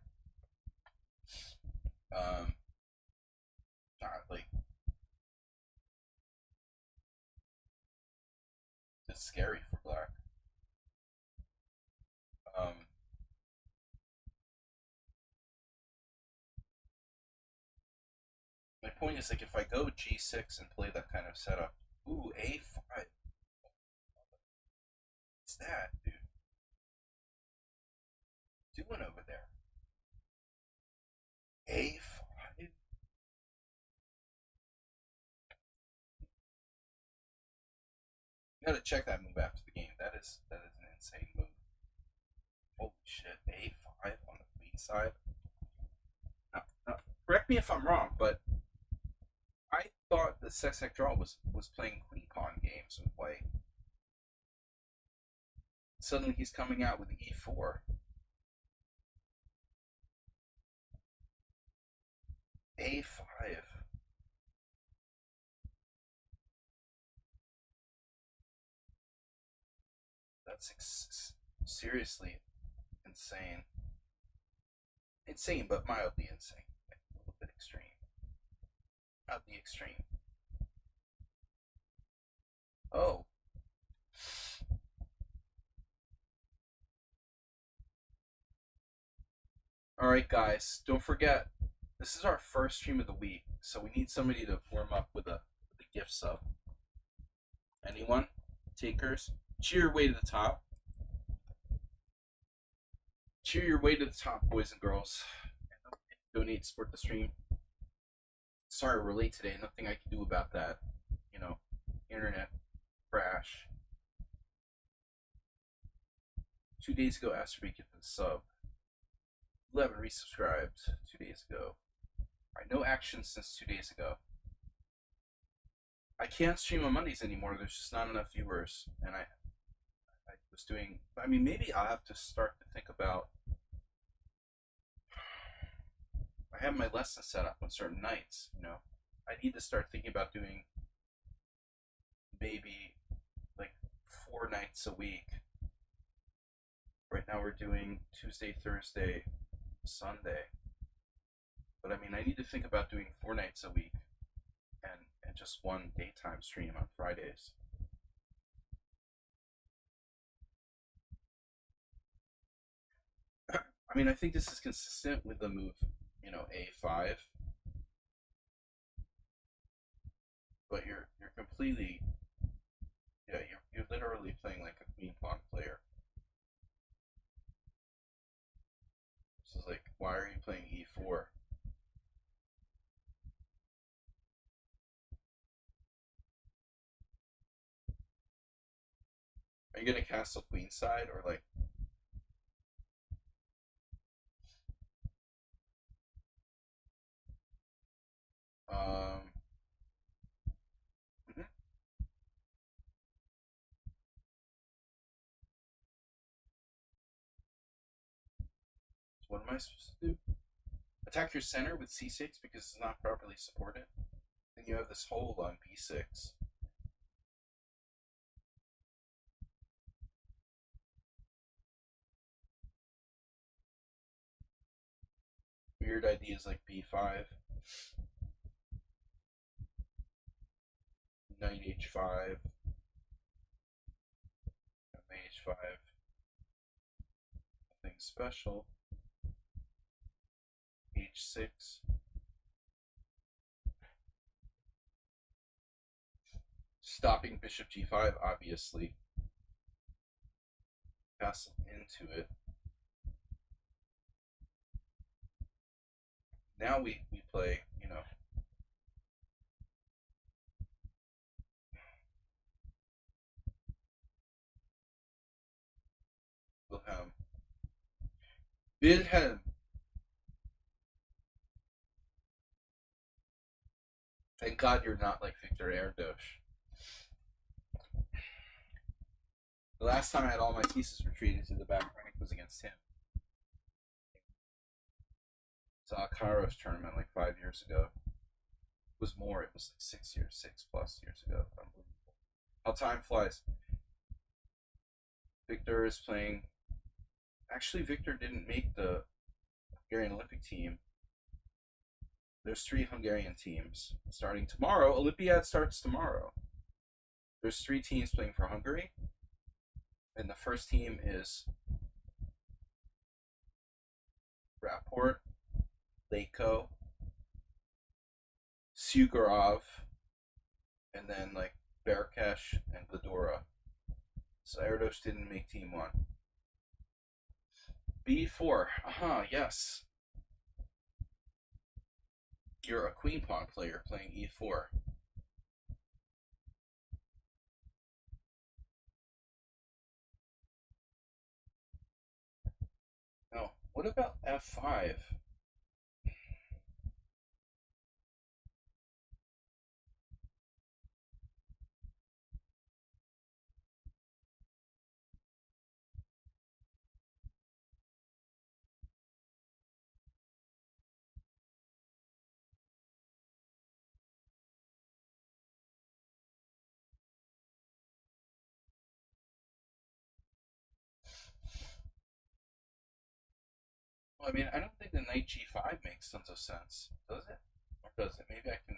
Like, it's scary for black. My point is, like, if I go g6 and play that kind of setup, ooh, a5. What's that, dude? Doing over there? a5. You gotta check that move after the game. That is an insane move. Holy shit, a5 on the queen side. Now, correct me if I'm wrong, but I thought the Sesek draw was playing queen pawn games with white. Suddenly he's coming out with e4. a5. That's seriously insane. Insane, but mildly insane. A little bit extreme. Mildly extreme. Oh. Alright, guys, don't forget, this is our first stream of the week, so we need somebody to warm up with a gift sub. Anyone? Takers? Cheer your way to the top. Cheer your way to the top, boys and girls. Donate to support the stream. Sorry we're late today. Nothing I can do about that. You know, internet crash. 2 days ago, asked for me to get the sub. 11 resubscribed 2 days ago. Alright, no action since 2 days ago. I can't stream on Mondays anymore. There's just not enough viewers. And I was doing, I mean, maybe I'll have to start to think about, I have my lesson set up on certain nights, you know. I need to start thinking about doing maybe like 4 nights a week. Right now we're doing Tuesday, Thursday, Sunday. But I mean, I need to think about doing 4 nights a week and just one daytime stream on Fridays. I mean, I think this is consistent with the move, you know, a5. But you're completely, yeah, you're literally playing like a queen pawn player. This is like, why are you playing e4? Are you gonna castle queenside or like? Mm-hmm. So what am I supposed to do? Attack your center with c6 because it's not properly supported. Then you have this hold on b6. Weird ideas like b5, knight h5, knight h5, nothing special, h6, stopping bishop g5, obviously, castle into it. Now we play, you know, Wilhelm. Thank God you're not like Victor Erdos. The last time I had all my pieces retreated to the back rank was against him. Saw Kairos tournament like 5 years ago. It was more. It was like 6+ years ago. Unbelievable. How time flies. Victor is playing. Actually, Victor didn't make the Hungarian Olympic team. There's 3 Hungarian teams starting tomorrow. Olympiad starts tomorrow. There's 3 teams playing for Hungary. And the first team is Rapport, Leko, Sugarov, and then like Berkesh and Gladora. So Erdos didn't make team 1. B4. Yes. You're a queen pawn player playing E4. No. What about F5? Well, I mean, I don't think the knight G5 makes tons of sense, does it? Or does it? Maybe I can.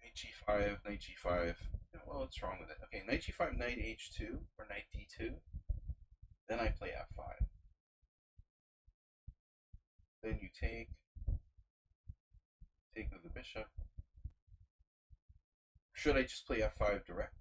Knight G5, Knight G5. Well, what's wrong with it? Okay, Knight G5, Knight H2, or Knight D2. Then I play F5. Then you take with the bishop. Should I just play F5 directly?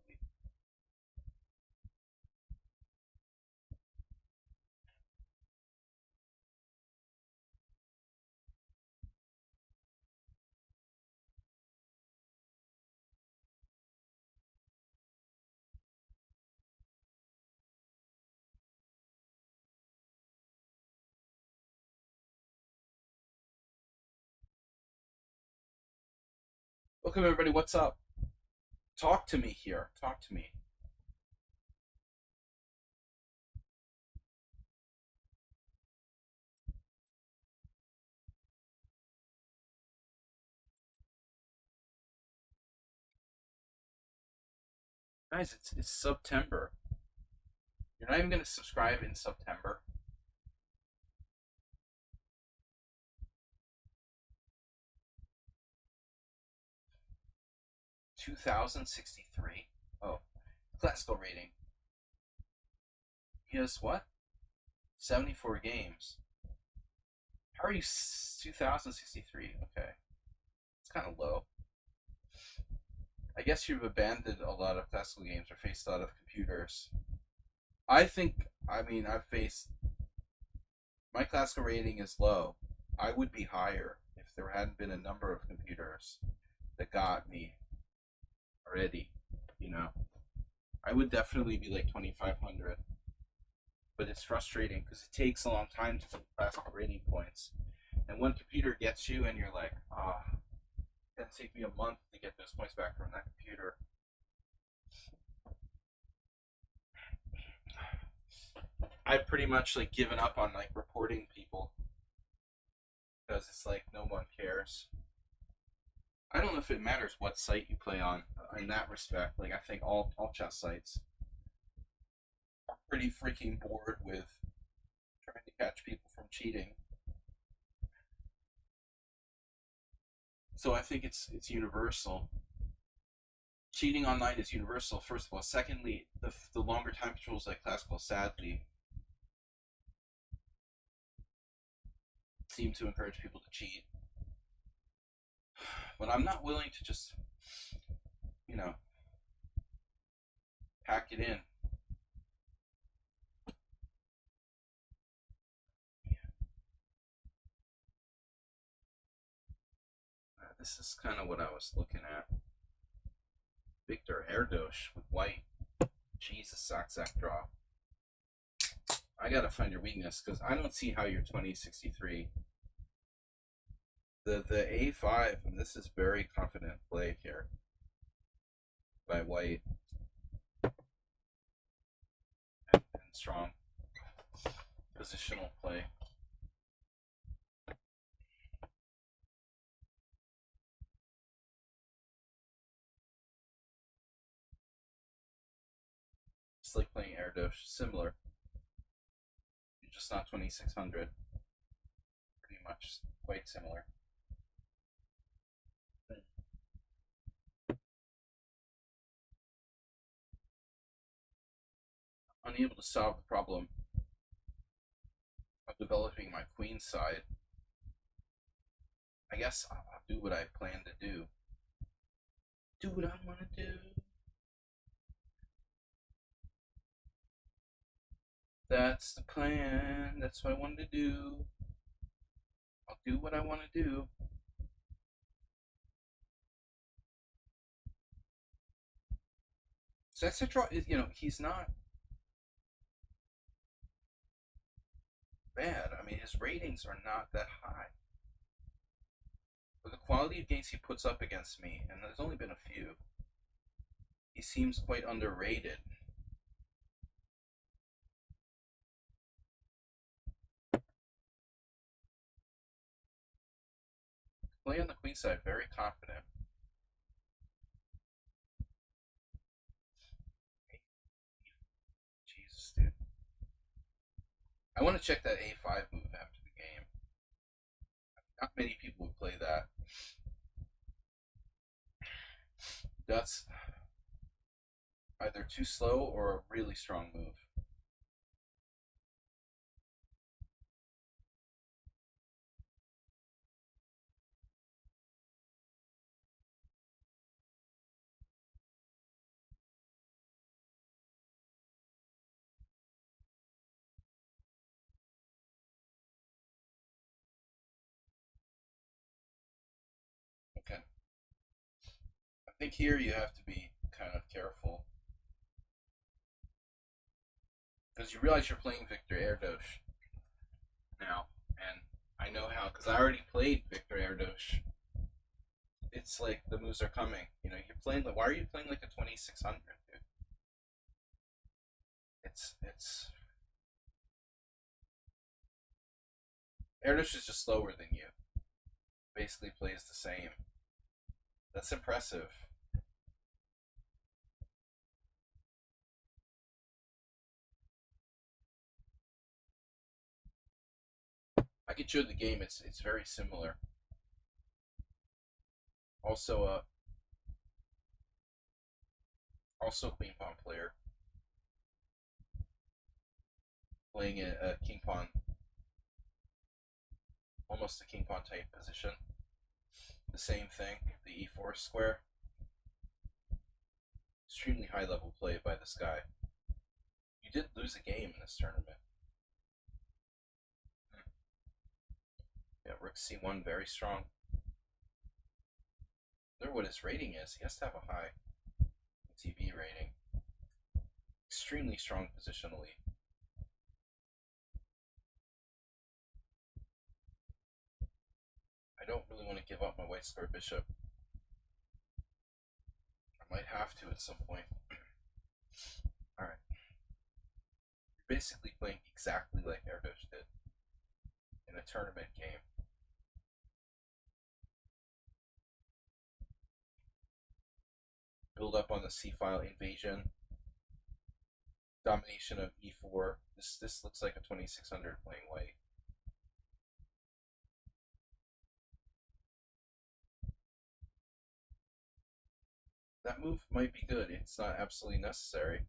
Welcome everybody, what's up? Talk to me here, talk to me. Guys, it's September. You're not even going to subscribe in September. $2,063. Oh, classical rating. He has what? 74 games. How are you 2,063? Okay. It's kind of low. I guess you've abandoned a lot of classical games or faced a lot of computers. I've faced. My classical rating is low. I would be higher if there hadn't been a number of computers that got me already, I would definitely be like 2,500. But it's frustrating because it takes a long time to get classical rating points. And one computer gets you and you're like, it's going to take me a month to get those points back from that computer. I've pretty much like given up on like reporting people because it's like no one cares. I don't know if it matters what site you play on in that respect. Like I think all chess sites are pretty freaking bored with trying to catch people from cheating. So I think it's universal. Cheating online is universal, first of all. Secondly, the longer time controls like classical, sadly, seem to encourage people to cheat. But I'm not willing to just, pack it in. This is kind of what I was looking at. Victor Erdos with white. Jesus, sack draw. I gotta find your weakness because I don't see how you're 2063. The A5, and this is very confident play here by white. strong positional play. It's like playing Erdos, similar. You're just not 2600. Pretty much quite similar. Unable to solve the problem of developing my queen side. I guess I'll do what I plan to do. Do what I want to do. That's the plan. That's what I wanted to do. I'll do what I want to do. So that's a draw. You know, he's not bad. I mean, his ratings are not that high. But the quality of games he puts up against me, and there's only been a few, he seems quite underrated. Play on the queen side, very confident. Jesus, dude. I want to check that A5 move after the game. Not many people would play that. That's either too slow or a really strong move. Okay. I think here you have to be kind of careful. Because you realize you're playing Victor Erdos now. And I know how, because I already played Victor Erdos. It's like the moves are coming. You know, you're playing like, why are you playing like a 2600, dude? It's Erdos is just slower than you. Basically plays the same. That's impressive. I could show the game. It's very similar. Also, also queen pawn player playing a king pawn, almost a king pawn type position. The same thing, the e4 square. Extremely high level play by this guy. You did lose a game in this tournament. Yeah, rook c1, very strong. I wonder what his rating is. He has to have a high TV rating. Extremely strong positionally. I don't really want to give up my white square bishop. I might have to at some point. Alright. You're basically playing exactly like Erdos did in a tournament game. Build up on the c-file invasion. Domination of e4. This looks like a 2600 playing white. That move might be good. It's not absolutely necessary.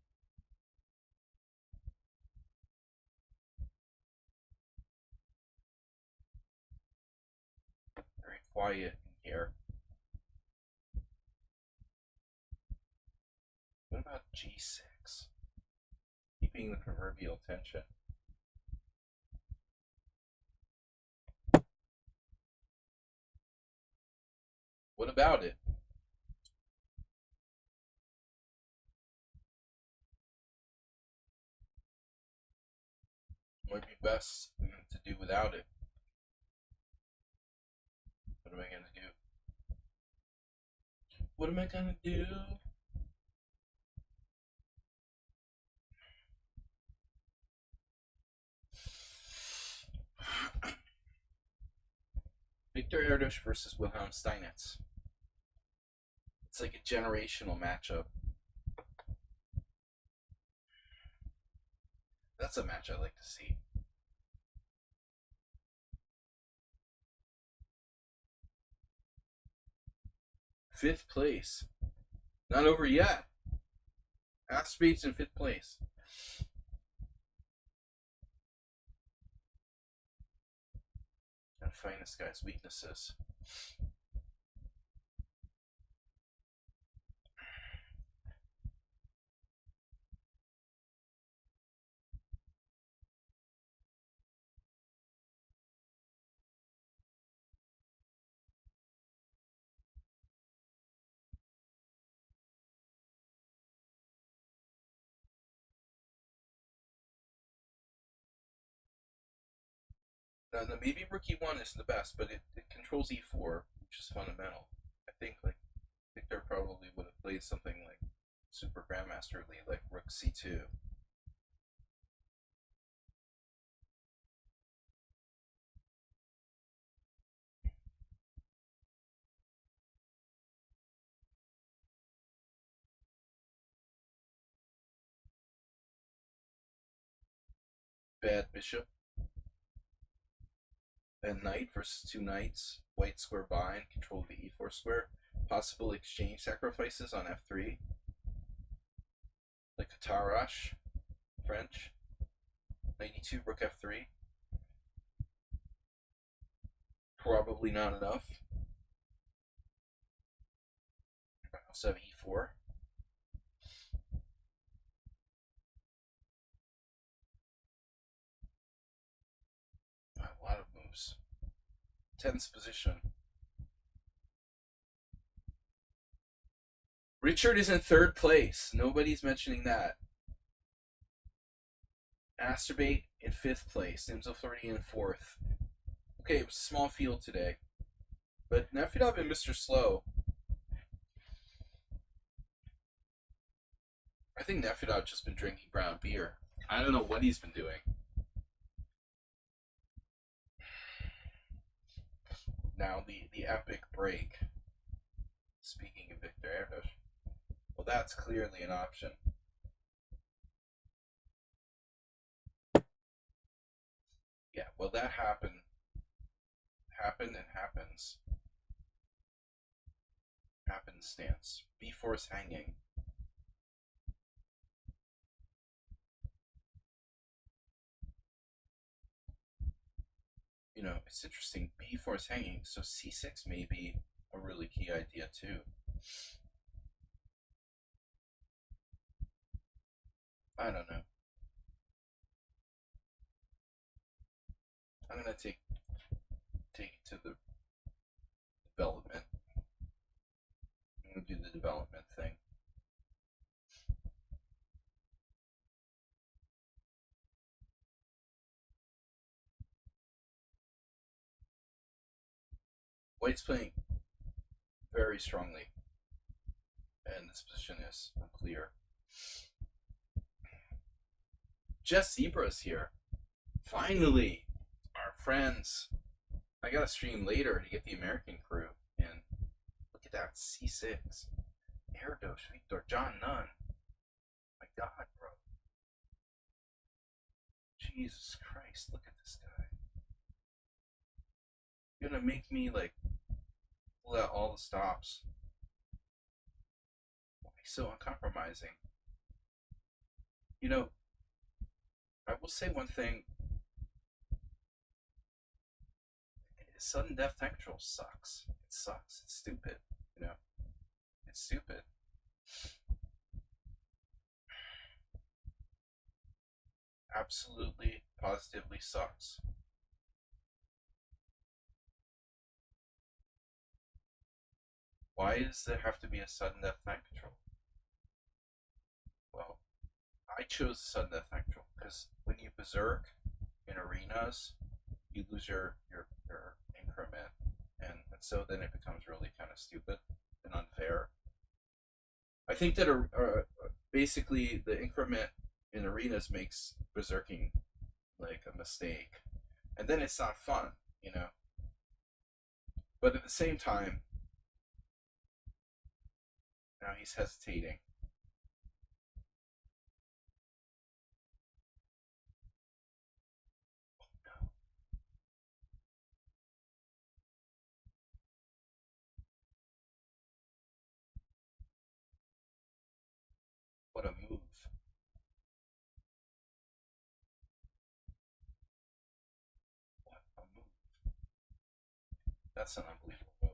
Very quiet in here. What about g6? Keeping the proverbial tension. What about it? Might be best to do without it. What am I gonna do? What am I gonna do? Erdos versus Wilhelm Steinitz. It's like a generational matchup. That's a match I like to see. Fifth place. Not over yet. Aspades in fifth place. Gotta find this guy's weaknesses. Now, maybe Rook E1 isn't the best, but it controls E4, which is fundamental. I think Victor probably would have played something like super grandmasterly, like Rook C2. Bad bishop. And knight versus two knights. White square bind, control the E4 square. Possible exchange sacrifices on F3. Like a Tarash, French. 92, Rook F3. Probably not enough. I also have E4. A lot of moves. 10th position. Richard is in third place. Nobody's mentioning that. Asterbate in fifth place. Nimzo Floridian in fourth. Okay, it was a small field today. But Nefedov and Mr. Slow. I think Nefedov just been drinking brown beer. I don't know what he's been doing. Now the epic break. Speaking of Victor Erdos. Well, that's clearly an option. Yeah, well, that happened and happens. Happenstance. B4 is hanging. You know, it's interesting. B4 is hanging, so C6 may be a really key idea too. I don't know. I'm gonna take it to the development. I'm gonna do the development thing. White's playing very strongly, and this position is unclear. Jess Zebra's here. Finally, our friends. I gotta stream later to get the American crew in. Look at that, C6. Erdos, Victor, John Nunn. My God, bro. Jesus Christ, look at this guy. You're gonna make me, like, pull out all the stops. Why so uncompromising? You know, I will say one thing. Sudden death tech control sucks. It sucks. It's stupid. You know? It's stupid. Absolutely, positively sucks. Why does there have to be a sudden death tech control? Well, I chose sudden death tech control because when you berserk in arenas, you lose your increment, and so then it becomes really kind of stupid and unfair. I think that basically the increment in arenas makes berserking like a mistake, and then it's not fun, you know. But at the same time, now he's hesitating. No. What a move. What a move. That's an unbelievable move.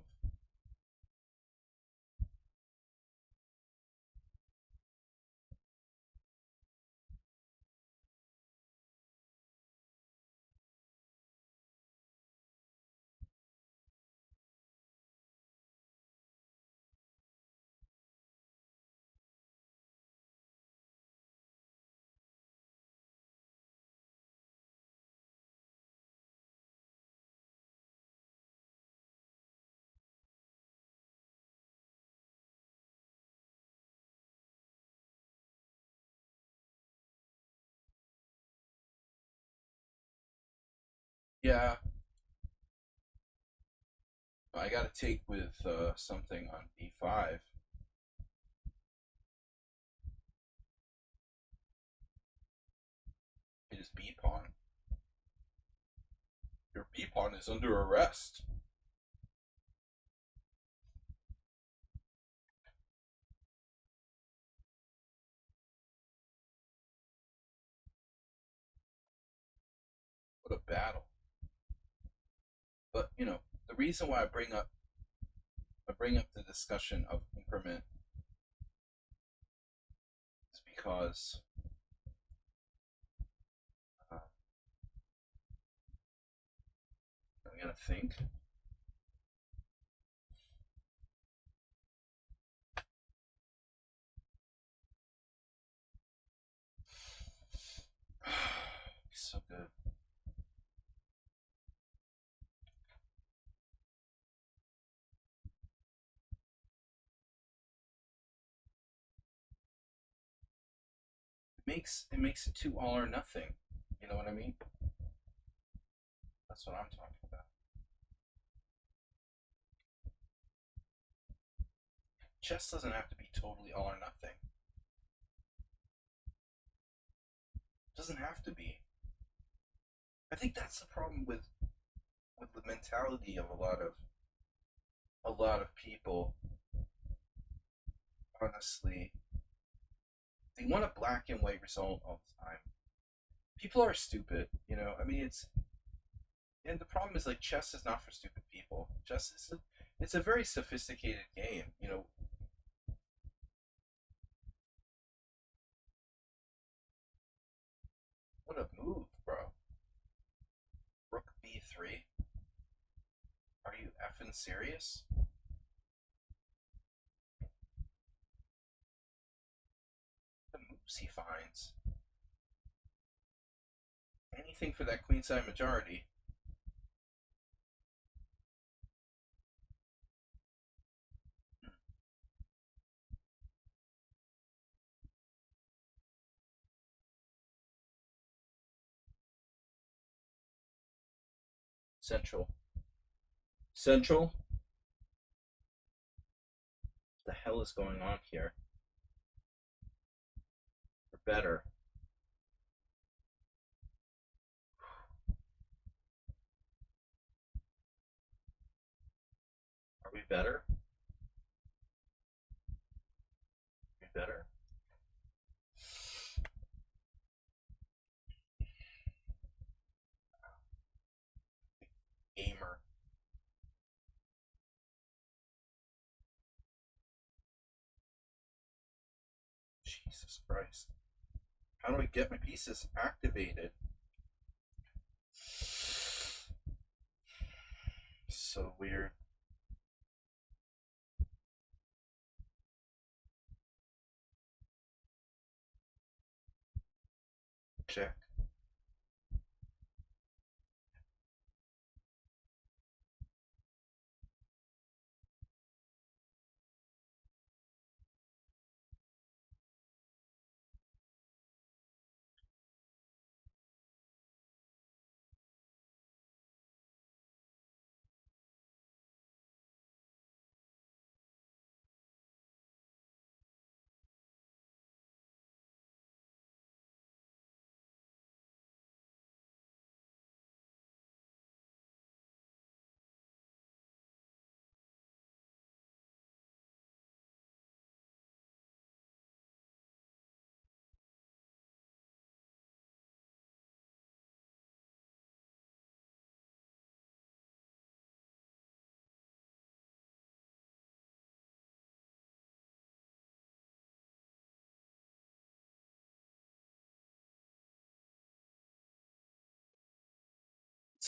Yeah, I got to take with something on b5. It is b pawn. Your b pawn is under arrest. What a battle. But the reason why I bring up the discussion of increment is because I gotta think. So good. It makes it too all or nothing. You know what I mean? That's what I'm talking about. Chess doesn't have to be totally all or nothing. It doesn't have to be. I think that's the problem with the mentality of a lot of people. Honestly, they want a black and white result all the time. People are stupid. I mean, and the problem is like chess is not for stupid people. Chess is it's a very sophisticated game. What a move, bro. Rook b3. Are you effing serious? The moves he finds. Anything for that queenside majority. Central. Central? What the hell is going on here? We're better. Are we better? Are we better? Gamer. Jesus Christ. How do I get my pieces activated? So weird. Check.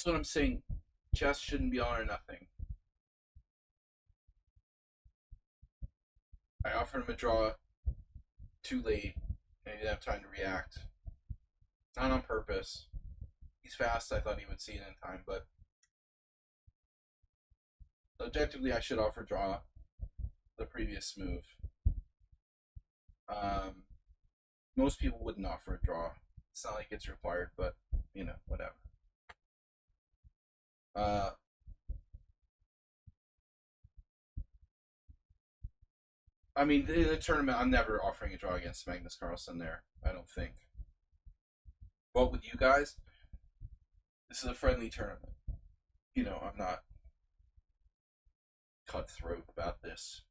That's what I'm saying. Chess shouldn't be all or nothing. I offered him a draw too late, and he didn't have time to react. Not on purpose. He's fast. I thought he would see it in time, but objectively, I should offer draw the previous move. Most people wouldn't offer a draw. It's not like it's required, but you know, whatever. I mean, in the tournament, I'm never offering a draw against Magnus Carlsen there. I don't think. But with you guys, this is a friendly tournament. You know, I'm not cutthroat about this.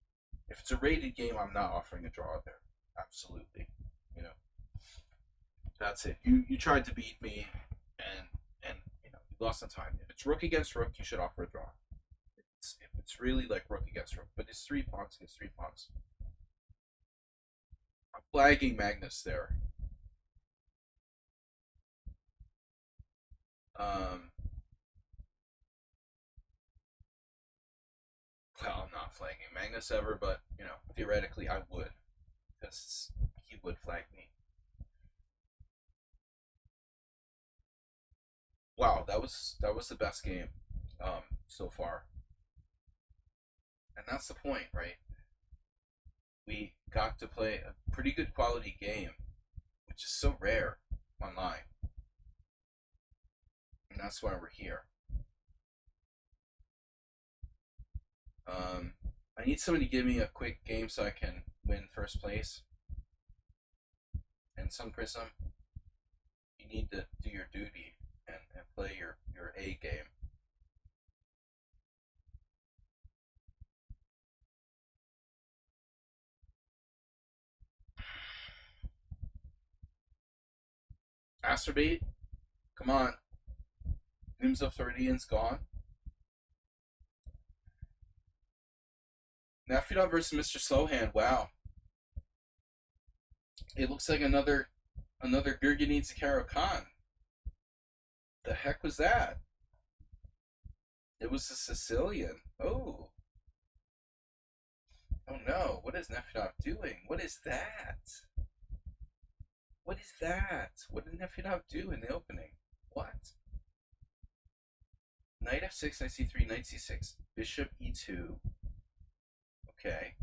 If it's a rated game, I'm not offering a draw there. Absolutely. You know, that's it. You tried to beat me, and you know you lost on time. If it's rook against rook, you should offer a draw. If it's really like rook against rook, but it's 3 pawns against 3 pawns. I'm flagging Magnus there. Well, I'm not flagging Magnus ever, but you know, theoretically I would, because he would flag me. Wow, that was the best game so far, and that's the point, right? We got to play a pretty good quality game, which is so rare online, and that's why we're here. I need somebody to give me a quick game so I can win first place. And Sun Prism, you need to do your duty and play your A game. Masturbate? Come on. Nims of Floridian's gone. Nafidov versus Mr. Slowhand. Wow. It looks like another Gurgenid Zakharov Khan. The heck was that? It was a Sicilian. Oh. Oh no. What is Nafidov doing? What is that? What is that? What did Nafidov do in the opening? What? Knight f6, knight c3, knight c6, bishop e2. Okay.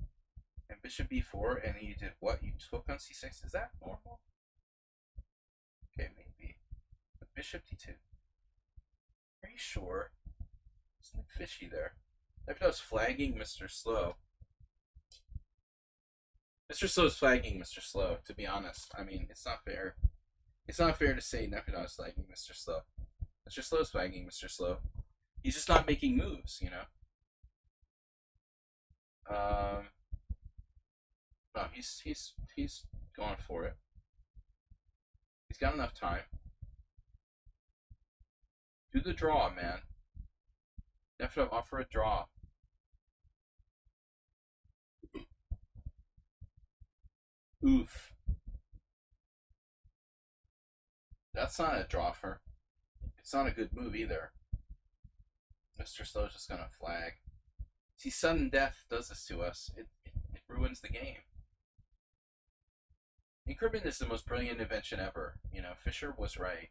And bishop b4, and you did what? You took on c6? Is that normal? Okay, maybe. But bishop d2. Are you sure? Something fishy there. If I was flagging Mr. Slow. Mr. Slow is flagging Mr. Slow, to be honest. I mean, it's not fair. It's not fair to say Nefidov is flagging Mr. Slow. Mr. Slow is flagging Mr. Slow. He's just not making moves, you know? No, he's going for it. He's got enough time. Do the draw, man. Nefidov, offer a draw. Oof. That's not a drawfer. It's not a good move either. Mr. Slow's just gonna flag. See, sudden death does this to us. It ruins the game. Increment is the most brilliant invention ever. You know, Fisher was right.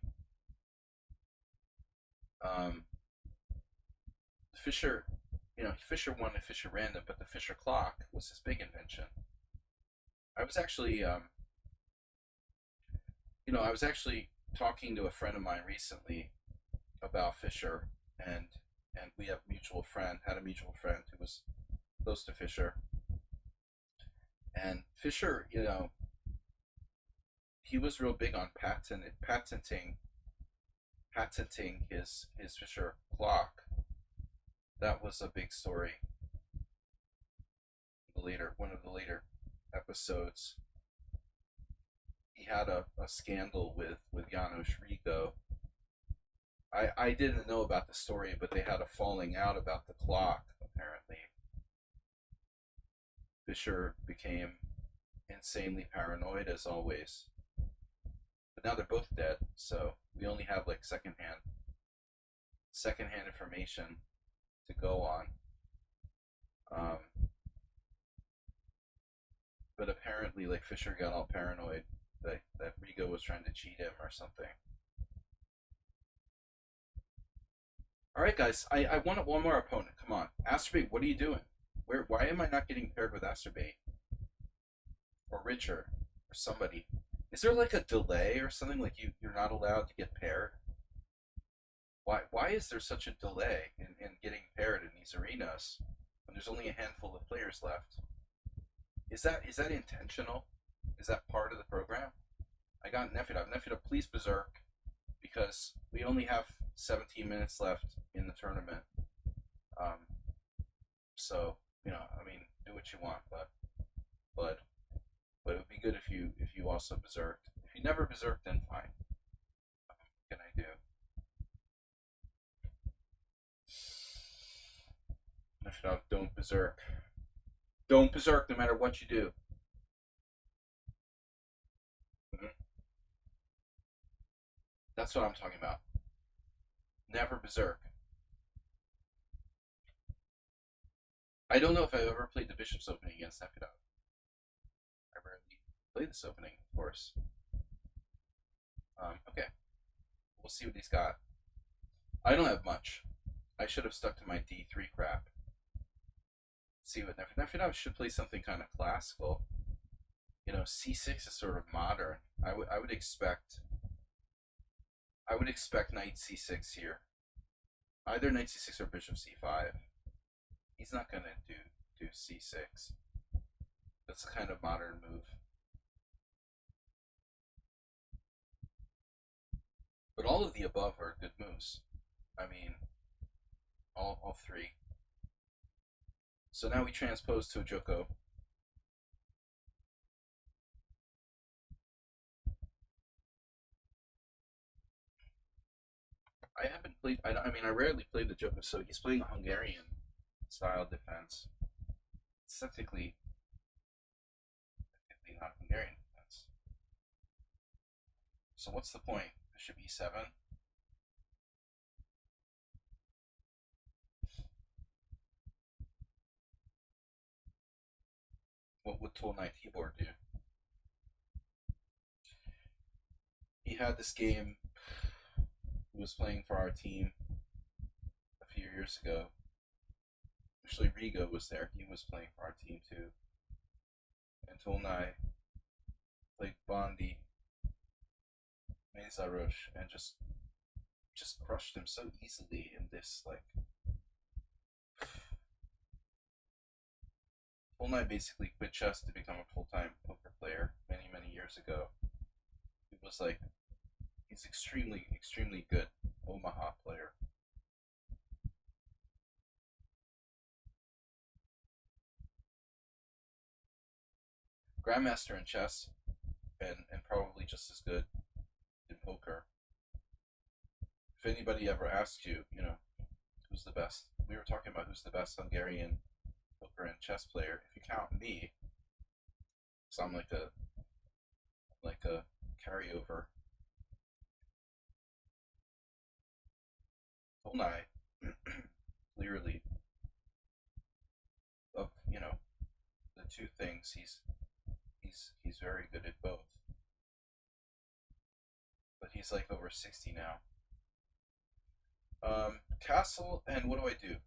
Fisher, you know, Fisher won and Fisher random, but the Fisher clock was his big invention. I was actually, I was actually talking to a friend of mine recently about Fisher, and we have had a mutual friend who was close to Fisher. And Fisher, you know, he was real big on patenting his Fisher clock. That was a big story. One of the later episodes, he had a scandal with Janos Rigo. I didn't know about the story, but they had a falling out about the clock, apparently. Fisher became insanely paranoid, as always. But now they're both dead, so we only have like secondhand secondhand information to go on. But apparently, like, Fischer got all paranoid that Rigo was trying to cheat him or something. All right, guys, I want one more opponent. Come on, Asterbait, what are you doing? Why am I not getting paired with Asterbait or Richard or somebody? Is there like a delay or something? Like you're not allowed to get paired? Why is there such a delay in getting paired in these arenas when there's only a handful of players left? Is that intentional? Is that part of the program? I got Nefidov. Nefidov, please berserk, because we only have 17 minutes left in the tournament. So I mean, do what you want, but it would be good if you also berserked. If you never berserked, then fine. What can I do? Nefidov, don't berserk. Don't berserk no matter what you do. Mm-hmm. That's what I'm talking about. Never berserk. I don't know if I've ever played the Bishop's opening against Nefidov. I rarely play this opening, of course. Okay. We'll see what he's got. I don't have much. I should have stuck to my D3 crap. See what Nefidov should play something kind of classical. C6 is sort of modern. I would expect knight c6 here. Either knight c6 or bishop c5. He's not gonna do c6. That's a kind of modern move. But all of the above are good moves. I mean, all three. So now we transpose to a Joko. I haven't played. I mean, I rarely play the Joko, so he's playing a Hungarian style defense. It's technically not Hungarian defense. So what's the point? Bishop e7. What would Tool Knight Tibor do? He had this game. He was playing for our team a few years ago. Actually, Rigo was there. He was playing for our team too. And Tolnai played Bondi, Mezarosh, and just crushed him so easily in this, like. Tolnai basically quit chess to become a full-time poker player many years ago. He was like, he's extremely good Omaha player. Grandmaster in chess, and probably just as good in poker. If anybody ever asks you, who's the best, we were talking about who's the best Hungarian poker and chess player. If you count me, because I'm like a carryover. Tolnai, clearly, of the two things, he's very good at both. But he's like over 60 now. Castle, and what do I do?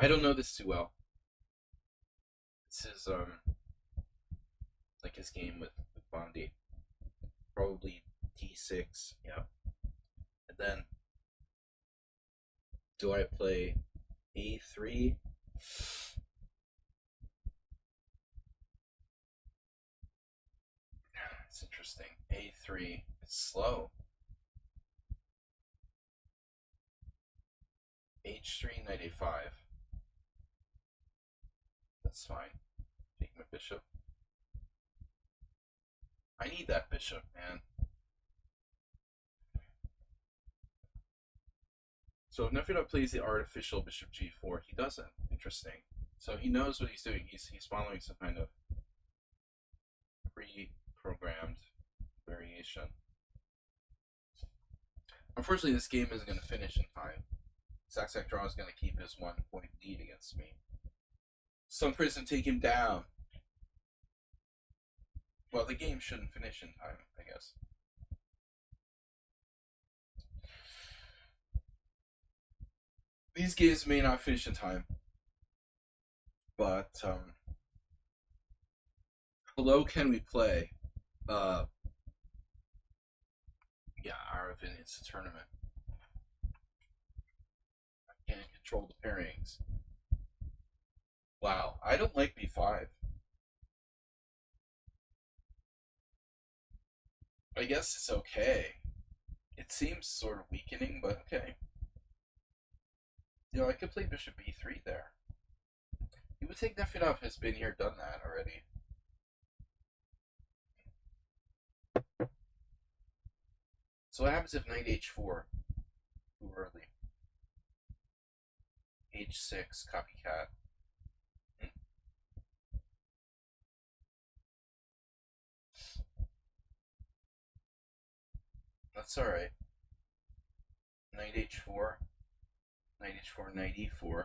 I don't know this too well. This is like his game with Bondi. Probably d6, yeah. And then do I play a3? It's interesting. a3. It's slow. H3, knight A5. That's fine. Take my bishop. I need that bishop, man. So if Nefedov plays the artificial bishop g4, he doesn't. Interesting. So he knows what he's doing. He's following some kind of pre-programmed variation. Unfortunately, this game isn't going to finish in time. Saxac draw is going to keep his 1-point lead against me. Some prison take him down. Well, the game shouldn't finish in time, I guess. These games may not finish in time, but hello, can we play? Yeah, Aravind, it's a tournament. I can't control the pairings. Wow, I don't like b5. I guess it's okay. It seems sort of weakening, but okay. You know, I could play bishop b3 there. You would think Nefedov has been here, done that already. So what happens if knight h4? Too early. h6, copycat. That's alright. Knight h4. Knight h4, knight e4.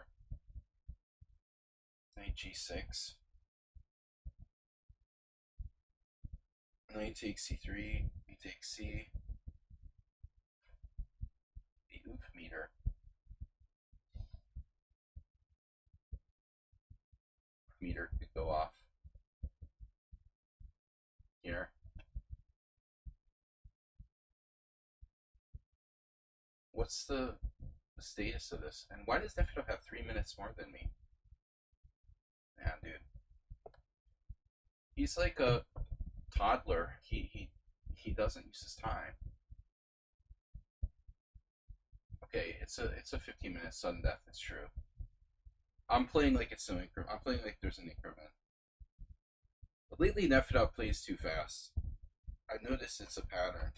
Knight g6. Knight takes c3. B takes c. The oof meter. Meter could go off here. What's the status of this? And why does Nefedov have 3 minutes more than me? Man, dude. He's like a toddler. He doesn't use his time. Okay, it's a 15-minute sudden death, it's true. I'm playing like it's no increment. I'm playing like there's an increment. But lately Nefedov plays too fast. I've noticed it's a pattern.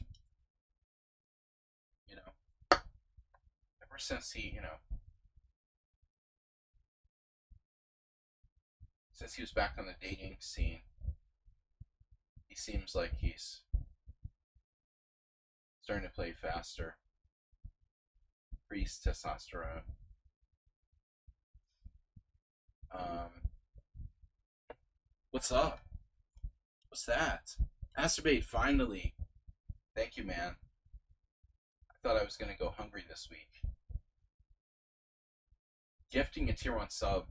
You know. Ever since since he was back on the dating scene, he seems like he's starting to play faster. Increased testosterone. What's up? What's that? Masturbate, finally. Thank you, man. I thought I was going to go hungry this week. Gifting a tier 1 sub.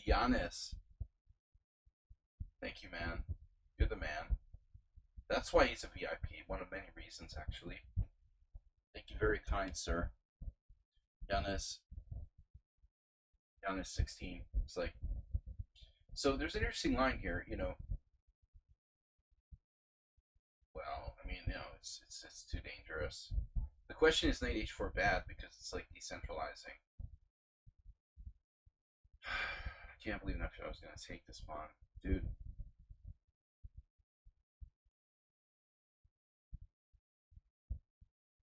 Giannis. Thank you, man. You're the man. That's why he's a VIP. One of many reasons, actually. Thank you, very kind, sir. Giannis 16. It's like, so there's an interesting line here, Well, I mean, it's too dangerous. The question is knight h4 bad because it's like decentralizing. I can't believe I was gonna take this pawn, dude.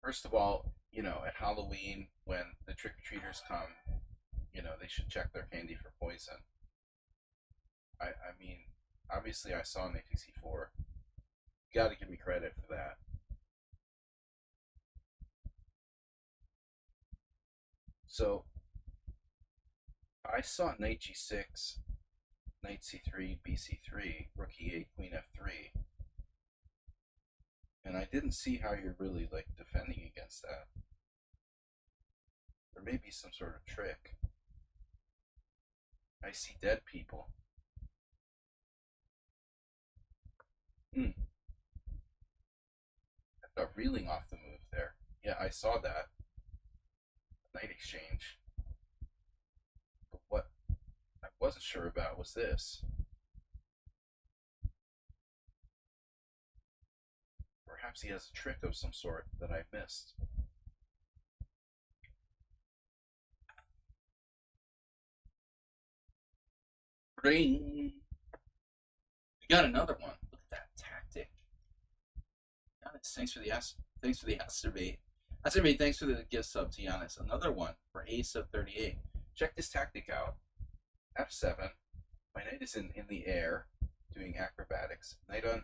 First of all, at Halloween when the trick-or-treaters come, they should check their candy for poison. I mean, obviously I saw knight takes e4. You gotta give me credit for that. So, I saw knight g6, knight c3, bc3, rook e8, queen f3. And I didn't see how you're really, defending against that. There may be some sort of trick. I see dead people. I got reeling off the move there. Yeah, I saw that. Knight exchange. But what I wasn't sure about was this. Perhaps he has a trick of some sort that I missed. Ring. We got another one. Look at that tactic. Giannis, thanks for the Asterbate. Asterbate, thanks for the gift sub to Giannis. Another one for Ace of 38. Check this tactic out. F7. My knight is in the air, doing acrobatics. Knight on,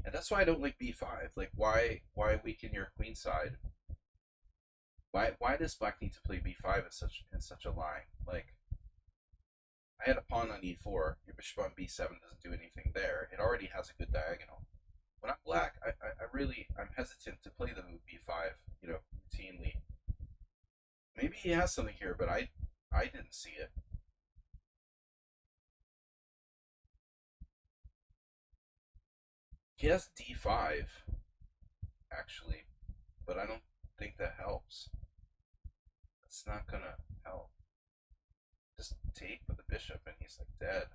and that's why I don't like b5. Like, why weaken your queen side? Why does black need to play b5 in such a line? Like, I had a pawn on e4. Your bishop on b7 doesn't do anything there. It already has a good diagonal. When I'm black, I'm hesitant to play the move b5, routinely. Maybe he has something here, but I didn't see it. He has d5, actually, but I don't think that helps. That's not gonna help. Just take with the bishop, and he's like dead.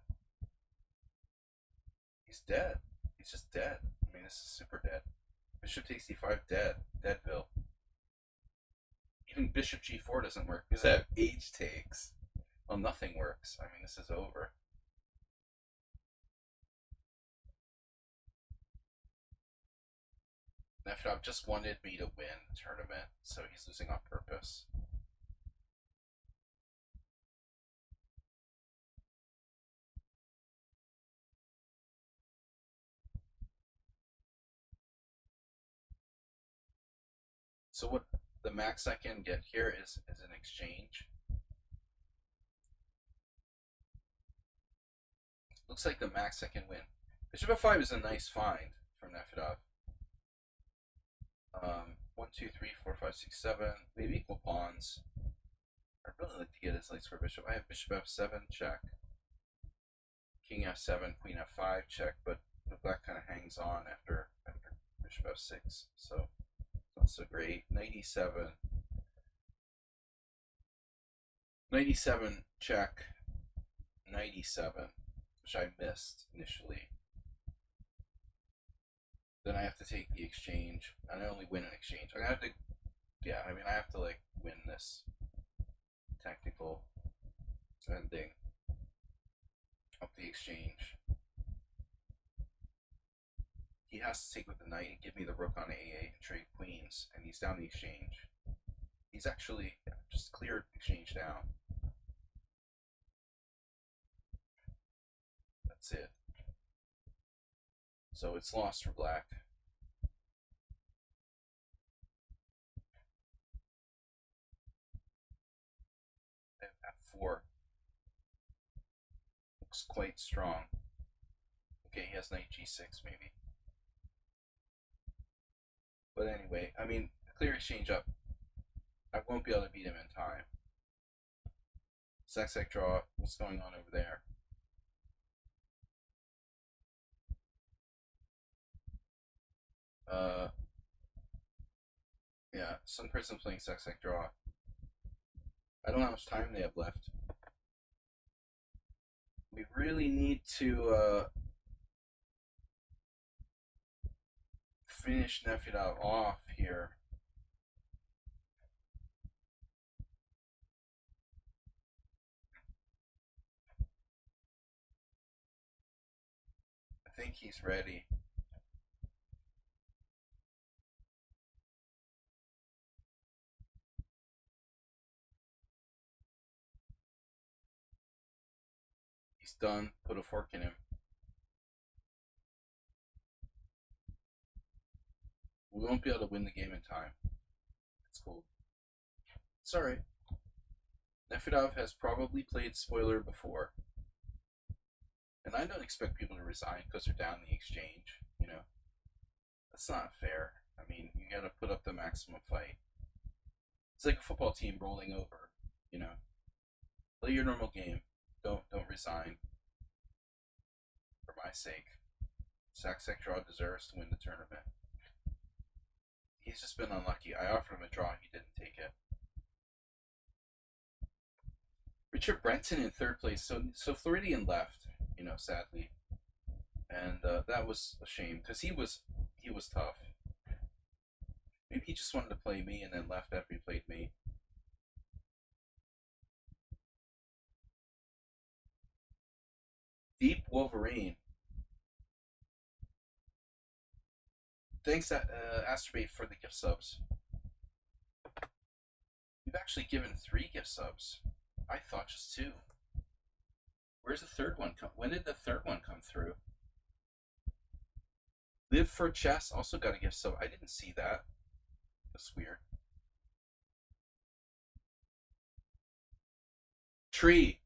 He's dead. He's just dead. I mean, this is super dead. Bishop takes d5, dead. Deadville. Even bishop g4 doesn't work because that h takes. Well, nothing works. I mean, this is over. Nefedov just wanted me to win the tournament, so he's losing on purpose. So what the max I can get here is an exchange. Looks like the max I can win. Bishop f5 is a nice find from Nefedov. 1, 2, 3, 4, 5, 6, 7. We have equal pawns. I'd really like to get his light square bishop. I have bishop f7 check. King f7, queen f5 check, but black kind of hangs on after bishop f6, so not so great. Knight e7. Knight e7 check. Knight e7, which I missed initially. Then I have to take the exchange, and I only win an exchange. I have to, I have to like win this tactical ending of the exchange. He has to take with the knight and give me the rook on a8 and trade queens, and he's down the exchange. He's actually just cleared exchange down. That's it. So it's lost for black. F4 looks quite strong. Okay, he has knight g6 maybe. But anyway, I mean, clear exchange up. I won't be able to beat him in time. Sac draw. What's going on over there? Yeah, some person playing sac draw. I don't know how much time they have left. We really need to finish Nefedov off here. I think he's ready. He's done. Put a fork in him. We won't be able to win the game in time. It's cool. It's alright. Nefedov has probably played spoiler before. And I don't expect people to resign because they're down the exchange, That's not fair. I mean, you gotta put up the maximum fight. It's like a football team rolling over, Play your normal game. Don't resign. For my sake. Sac draw deserves to win the tournament. He's just been unlucky. I offered him a draw, he didn't take it. Richard Brenton in third place. So Floridian left, sadly, and that was a shame because he was tough. Maybe he just wanted to play me and then left after he played me. Deep Wolverine. Thanks, Astrobate, for the gift subs. We've actually given 3 gift subs. I thought just 2. Where's the third one come? When did the third one come through? Live for Chess also got a gift sub. I didn't see that. That's weird. Tree.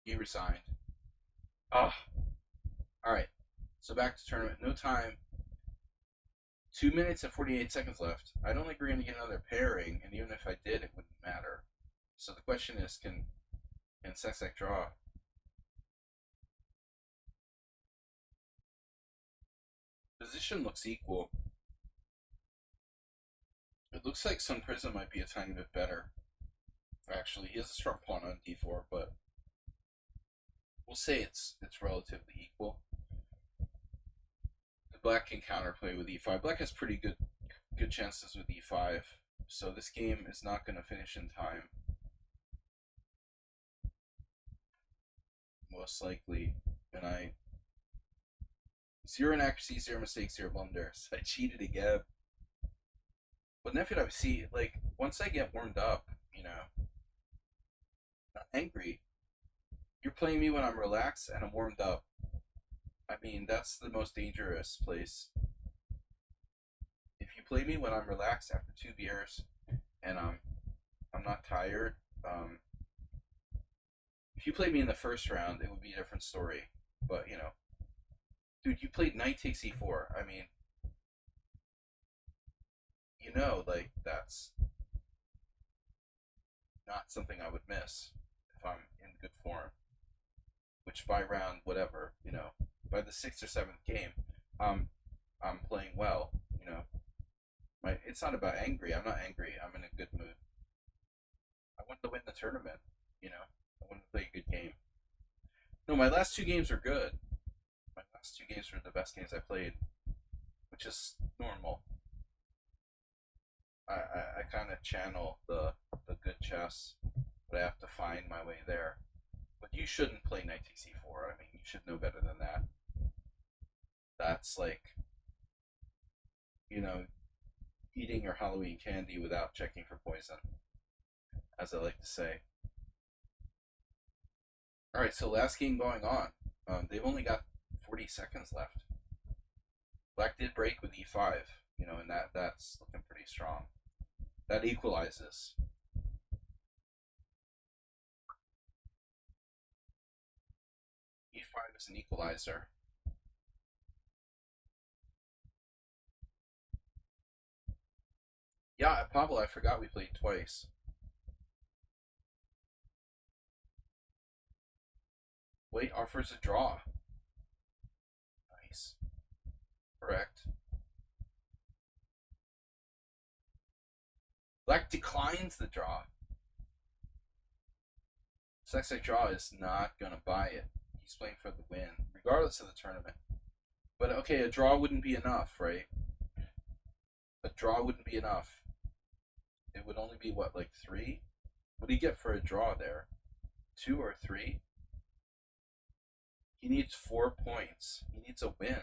He resigned. Ah. Alright. So back to tournament. No time. 2 minutes and 48 seconds left. I don't think we're going to get another pairing, and even if I did, it wouldn't matter. So the question is, can Sextech draw? Position looks equal. It looks like Sun Prism might be a tiny bit better. Actually, he has a strong pawn on d4, but we'll say it's relatively equal. The black can counterplay with e5. Black has pretty good chances with e5, so this game is not going to finish in time. Most likely, and I 0 inaccuracy, 0 mistakes, 0 blunders. I cheated again. But Nephew, see, like, once I get warmed up, you know, not angry. You're playing me when I'm relaxed and I'm warmed up. I mean, that's the most dangerous place. If you play me when I'm relaxed after 2 beers and I'm not tired, if you played me in the first round, it would be a different story. But, you know, dude, you played knight takes e4. I mean, you know, like, that's not something I would miss if I'm in good form. Which by round, whatever, you know, by the 6th or 7th game, I'm playing well, you know. It's not about angry. I'm not angry. I'm in a good mood. I want to win the tournament, you know. I want to play a good game. No, my last 2 games are good. My last 2 games were the best games I played, which is normal. I kind of channel the good chess, but I have to find my way there. But you shouldn't play knight takes e4. I mean, you should know better than that. That's like, you know, eating your Halloween candy without checking for poison, as I like to say. Alright, so last game going on. They've only got 40 seconds left. Black did break with e5, you know, and that's looking pretty strong. That equalizes. e5 is an equalizer. Yeah, Pablo, I forgot we played twice. White offers a draw. Nice. Correct. Black declines the draw. Sextech draw is not going to buy it. He's playing for the win, regardless of the tournament. But okay, a draw wouldn't be enough, right? A draw wouldn't be enough. It would only be, what, like 3? What do you get for a draw there? 2 or 3? He needs 4 points. He needs a win.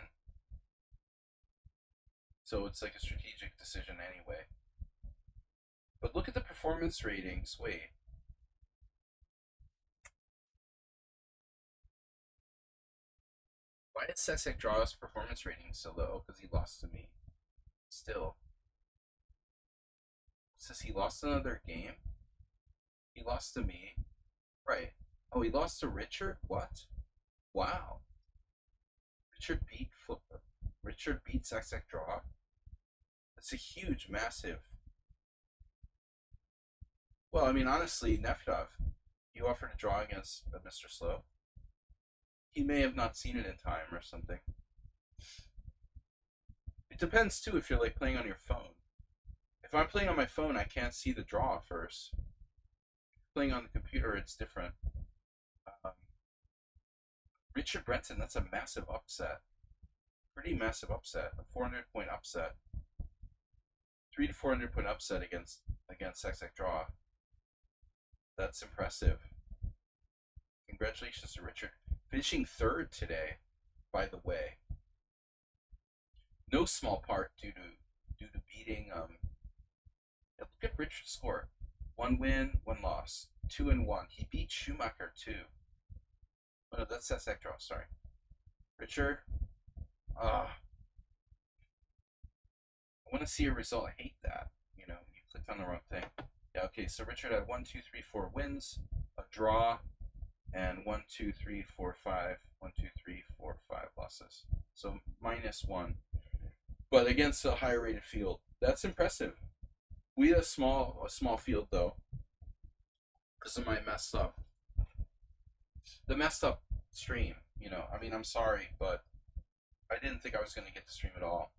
So it's like a strategic decision anyway. But look at the performance ratings. Wait. Why did Sextech draw his performance rating so low? Because he lost to me. Still. It says he lost another game. He lost to me. Right. Oh, he lost to Richard? What? Wow. Richard beat Sextech draw. That's a huge, massive. Well, I mean, honestly, Nefdov, you offered a draw against Mr. Slow. He may have not seen it in time or something. It depends, too, if you're, like, playing on your phone. If I'm playing on my phone, I can't see the draw first. Playing on the computer, it's different. Richard Brenton, that's a massive upset. Pretty massive upset. A 400-point upset. 3 to 400 point upset against Sextech Draw. That's impressive. Congratulations to Richard. Finishing third today, by the way. No small part due to beating. Look at Richard's score: 1 win, 1 loss, 2-1. He beat Schumacher too. Oh no, that's Sextech Draw. Sorry, Richard. I want to see a result. I hate that. You clicked on the wrong thing. Yeah, okay, so Richard had 1, 2, 3, 4 wins, a draw, and 1, 2, 3, 4, 5, 1, 2, 3, 4, 5 losses. So -1. But against a higher rated field. That's impressive. We had a small field though, because of my messed up stream. I'm sorry, but I didn't think I was going to get to stream at all.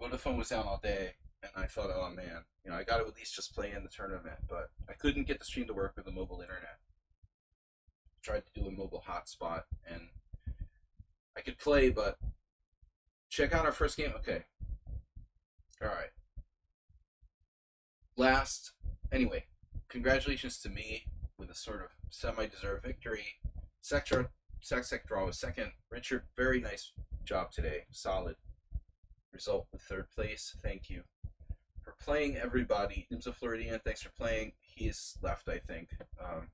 Vodafone was down all day, and I thought, oh man, I got to at least just play in the tournament, but I couldn't get the stream to work with the mobile internet. Tried to do a mobile hotspot, and I could play, but check out our first game. Okay. All right. Anyway, congratulations to me with a sort of semi-deserved victory. Sextech Draw was second. Richard, very nice job today. Solid result with third place. Thank you for playing, everybody. Nimzo Floridian, thanks for playing. He's left, I think.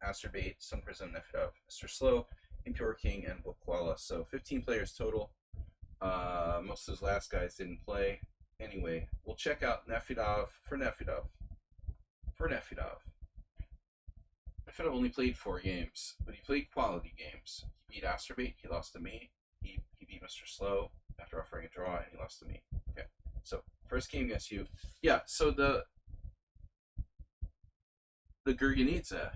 Asterbait, Sun Prism, Nefidov, Mr. Slow, Impure King, and Bokwala. So 15 players total. Most of those last guys didn't play. Anyway, we'll check out Nefidov. Nefidov only played 4 games, but he played quality games. He beat Asterbait, he lost to me. He beat Mr. Slow after offering a draw, and he lost to me. Okay, so first game against you. Yeah, so the Gurganidze,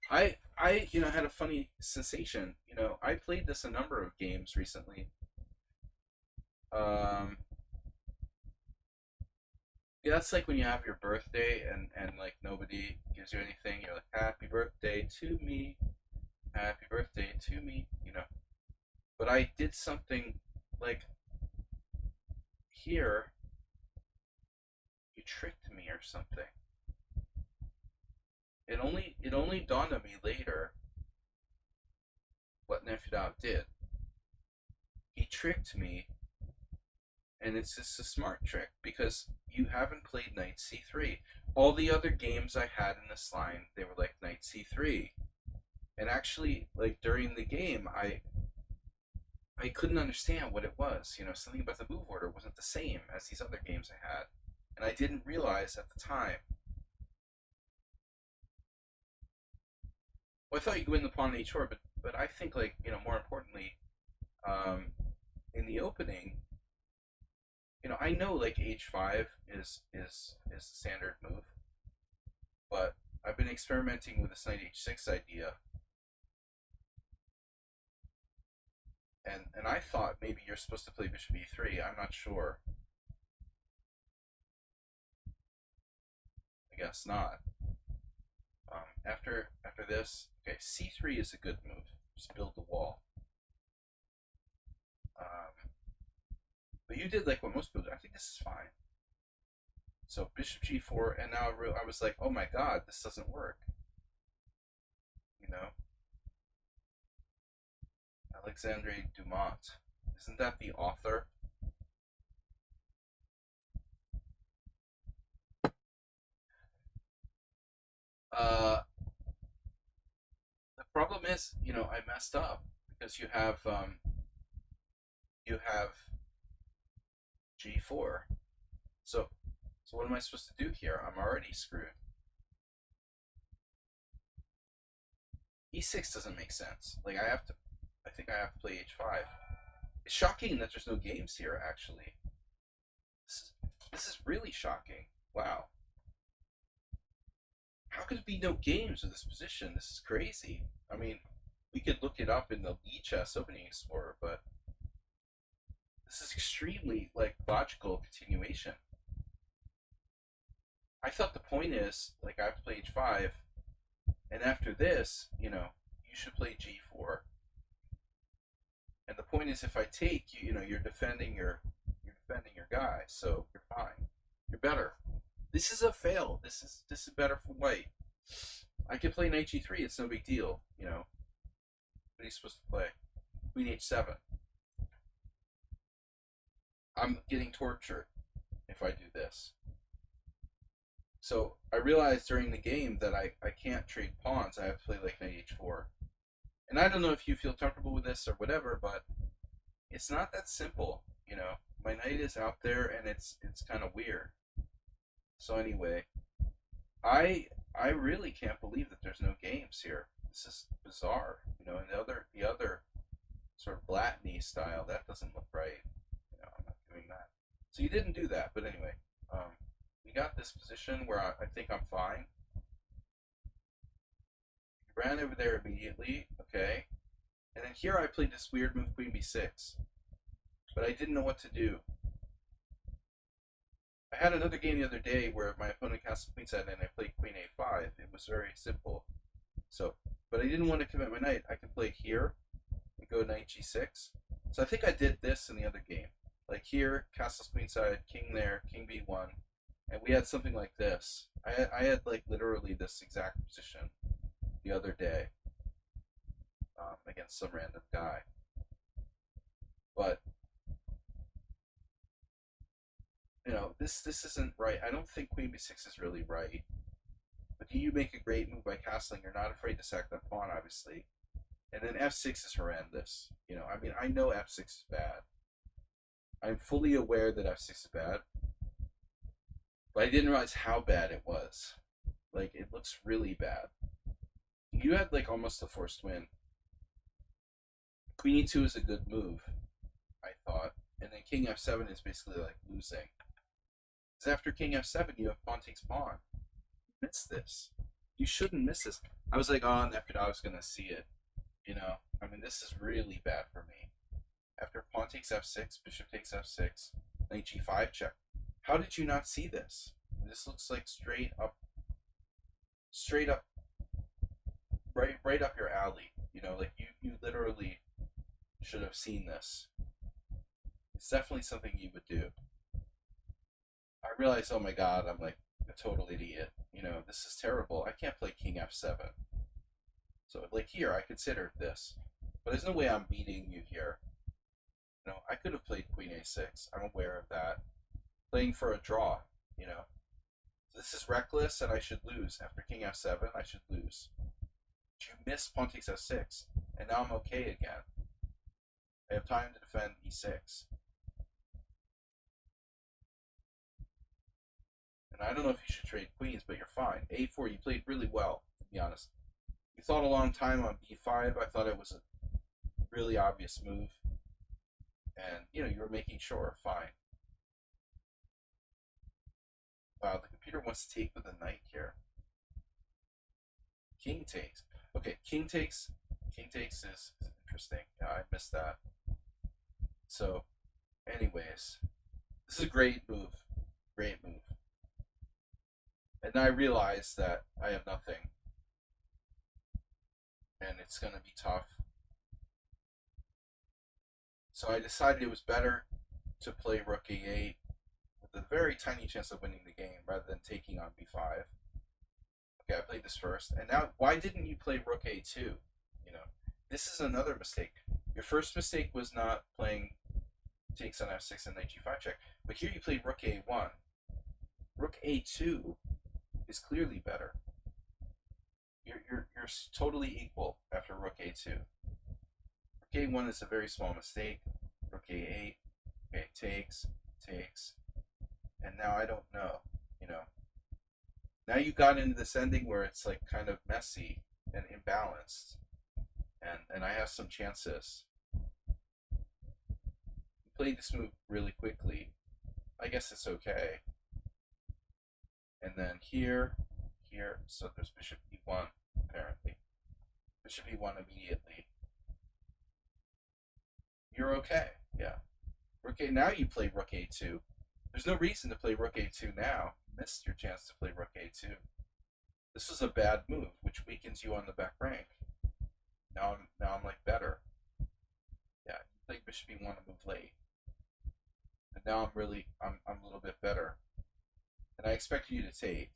I had a funny sensation. I played this a number of games recently. Yeah, that's like when you have your birthday and like nobody gives you anything. You're like, happy birthday to me, happy birthday to me, But I did something like here. You tricked me or something. It only dawned on me later what Nefidov did. He tricked me, and it's just a smart trick because you haven't played Knight C3. All the other games I had in this line, they were like Knight C3, and actually, like during the game, I couldn't understand what it was. Something about the move order wasn't the same as these other games I had, and I didn't realize at the time. Well, I thought you could win the pawn on h4, but I think more importantly, in the opening, I know like h5 is the standard move, but I've been experimenting with this knight h6 idea, and I thought maybe you're supposed to play bishop e3. I'm not sure. I guess not. After this, okay, c3 is a good move. Just build the wall. But you did like what most people do. I think this is fine. So bishop g4, and now I was like, oh my god, this doesn't work. Alexandre Dumont. Isn't that the author? The problem is, I messed up because you have g4. So what am I supposed to do here? I'm already screwed. e6 doesn't make sense. I think I have to play h5. It's shocking that there's no games here, actually. This is really shocking. Wow. How could there be no games with this position? This is crazy. I mean, we could look it up in the lichess opening explorer, but this is extremely logical continuation. I thought the point is I have to play h5, and after this, you should play g4. And the point is, if I take, you're defending your defending your guy, so you're fine. You're better. This is a fail. This is better for white. I can play knight g3. It's no big deal, you know. What are you supposed to play? Queen h7. I'm getting tortured if I do this. So I realized during the game that I can't trade pawns. I have to play like knight h4. And I don't know if you feel comfortable with this or whatever, but it's not that simple, you know. My knight is out there and it's kind of weird. So anyway, I really can't believe that there's no games here. This is bizarre, you know. And the other sort of Blatney style, that doesn't look right. You know, I'm not doing that. So you didn't do that, but anyway, we got this position where I think I'm fine. Ran over there immediately, okay. And then here I played this weird move, queen b6. But I didn't know what to do. I had another game the other day where my opponent castled queenside and I played queen a5. It was very simple. So, but I didn't want to commit my knight. I could play here and go knight g6. So I think I did this in the other game. Like here, castles queenside, king there, king b1. And we had something like this. I had like literally this exact position the other day against some random guy. But you know, this isn't right. I don't think queen b6 is really right. But you make a great move by castling. You're not afraid to sack that pawn, obviously. And then f6 is horrendous. You know, I mean, I know f6 is bad. I'm fully aware that f6 is bad. But I didn't realize how bad it was. Like, it looks really bad. You had, like, almost a forced win. Queen e2 is a good move, I thought. And then king f7 is basically, like, losing. Because after king f7, you have pawn takes pawn. You miss this. You shouldn't miss this. I was like, oh, never, I was going to see it. You know? I mean, this is really bad for me. After pawn takes f6, bishop takes f6, knight g5 check. How did you not see this? This looks like straight up, right up your alley. You know, like you literally should have seen this. It's definitely something you would do. I realized, oh my god, I'm like a total idiot. You know, this is terrible. I can't play king f7. So like here, I considered this, but there's no way I'm beating you here. You know, I could have played queen a6. I'm aware of that. Playing for a draw, you know. This is reckless and I should lose. After king f7, I should lose. But you miss pawn takes f6, and now I'm okay again. I have time to defend e6. And I don't know if you should trade queens, but you're fine. a4, you played really well, to be honest. You thought a long time on b5. I thought it was a really obvious move. And, you know, you were making sure, fine. Wow, the computer wants to take with a knight here. King takes. Okay, king takes. King takes is interesting. Yeah, I missed that. So, anyways, this is a great move. Great move. And I realized that I have nothing. And it's going to be tough. So I decided it was better to play rook a8 with a very tiny chance of winning the game rather than taking on b5. Okay, I played this first. And now, why didn't you play rook a2? You know, this is another mistake. Your first mistake was not playing takes on f6 and knight g5 check. But here you played rook a1. Rook a2 is clearly better. You're totally equal after rook a2. Rook a1 is a very small mistake. Rook a8, okay, takes, and now I don't know, you know. Now you got into this ending where it's like kind of messy and imbalanced, and I have some chances. You played this move really quickly. I guess it's okay. And then here, so there's bishop e1, apparently. Bishop e1 immediately. You're okay, yeah. Rook a, now you play rook a2. There's no reason to play rook a2 now. You missed your chance to play rook a2. This was a bad move, which weakens you on the back rank. Now I'm like better. Yeah, you played bishop e1 to move late. And now I'm a little bit better. And I expect you to take.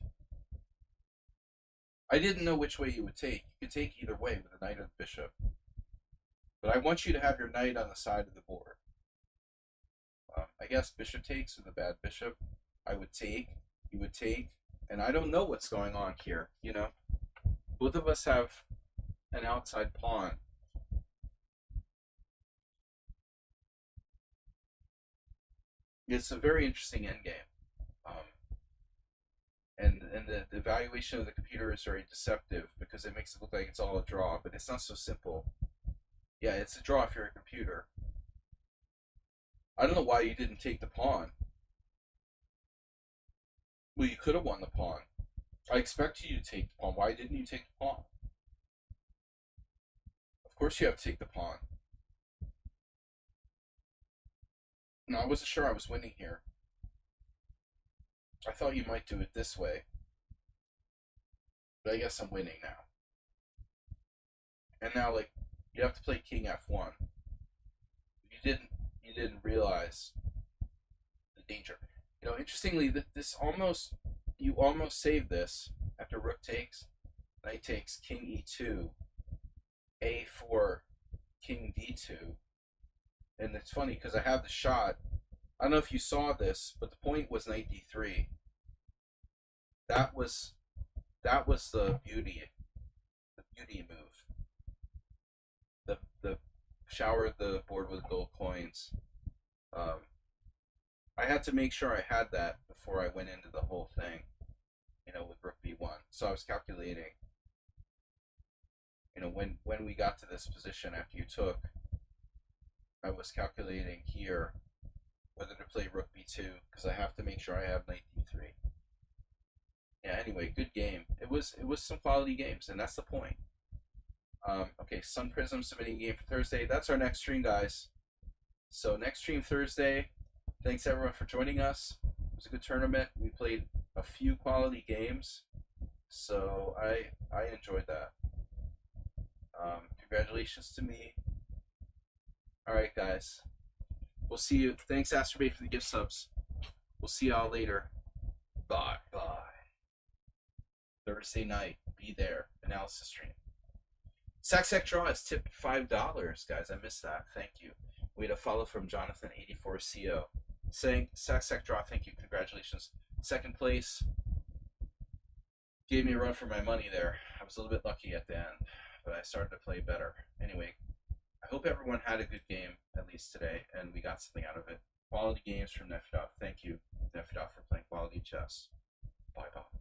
I didn't know which way you would take. You could take either way with the knight or the bishop. But I want you to have your knight on the side of the board. I guess bishop takes with a bad bishop. I would take, you would take, and I don't know what's going on here, you know? Both of us have an outside pawn. It's a very interesting endgame. And the evaluation of the computer is very deceptive because it makes it look like it's all a draw, but it's not so simple. Yeah, it's a draw if you're a computer. I don't know why you didn't take the pawn. Well, you could have won the pawn. I expected you to take the pawn. Why didn't you take the pawn? Of course you have to take the pawn. No, I wasn't sure I was winning here. I thought you might do it this way. But I guess I'm winning now. And now, like, you have to play king f1. You didn't realize the danger. You know, interestingly, you almost saved this after rook takes, knight takes, king e2, a4, king d2. And it's funny because I have the shot. I don't know if you saw this, but the point was knight d3. That was the beauty move. The shower the board with gold coins. I had to make sure I had that before I went into the whole thing, you know, with rook b1. So I was calculating, you know, when we got to this position after you took, I was calculating here whether to play rook b2 because I have to make sure I have knight d3. Yeah. Anyway, good game. It was some quality games, and that's the point. Okay, Sun Prism submitting game for Thursday. That's our next stream, guys. So next stream Thursday. Thanks everyone for joining us. It was a good tournament. We played a few quality games, so I enjoyed that. Congratulations to me. All right, guys. We'll see you. Thanks, Astrobate, for the gift subs. We'll see y'all later. Bye. Thursday night. Be there. Analysis stream. Sac Draw is tipped $5, guys. I missed that. Thank you. We had a follow from Jonathan84CO saying, Sac Draw, thank you. Congratulations. Second place. Gave me a run for my money there. I was a little bit lucky at the end, but I started to play better. Anyway, I hope everyone had a good game, at least today, and we got something out of it. Quality games from Nefdov. Thank you, Nefdov, for playing quality chess. Bye-bye.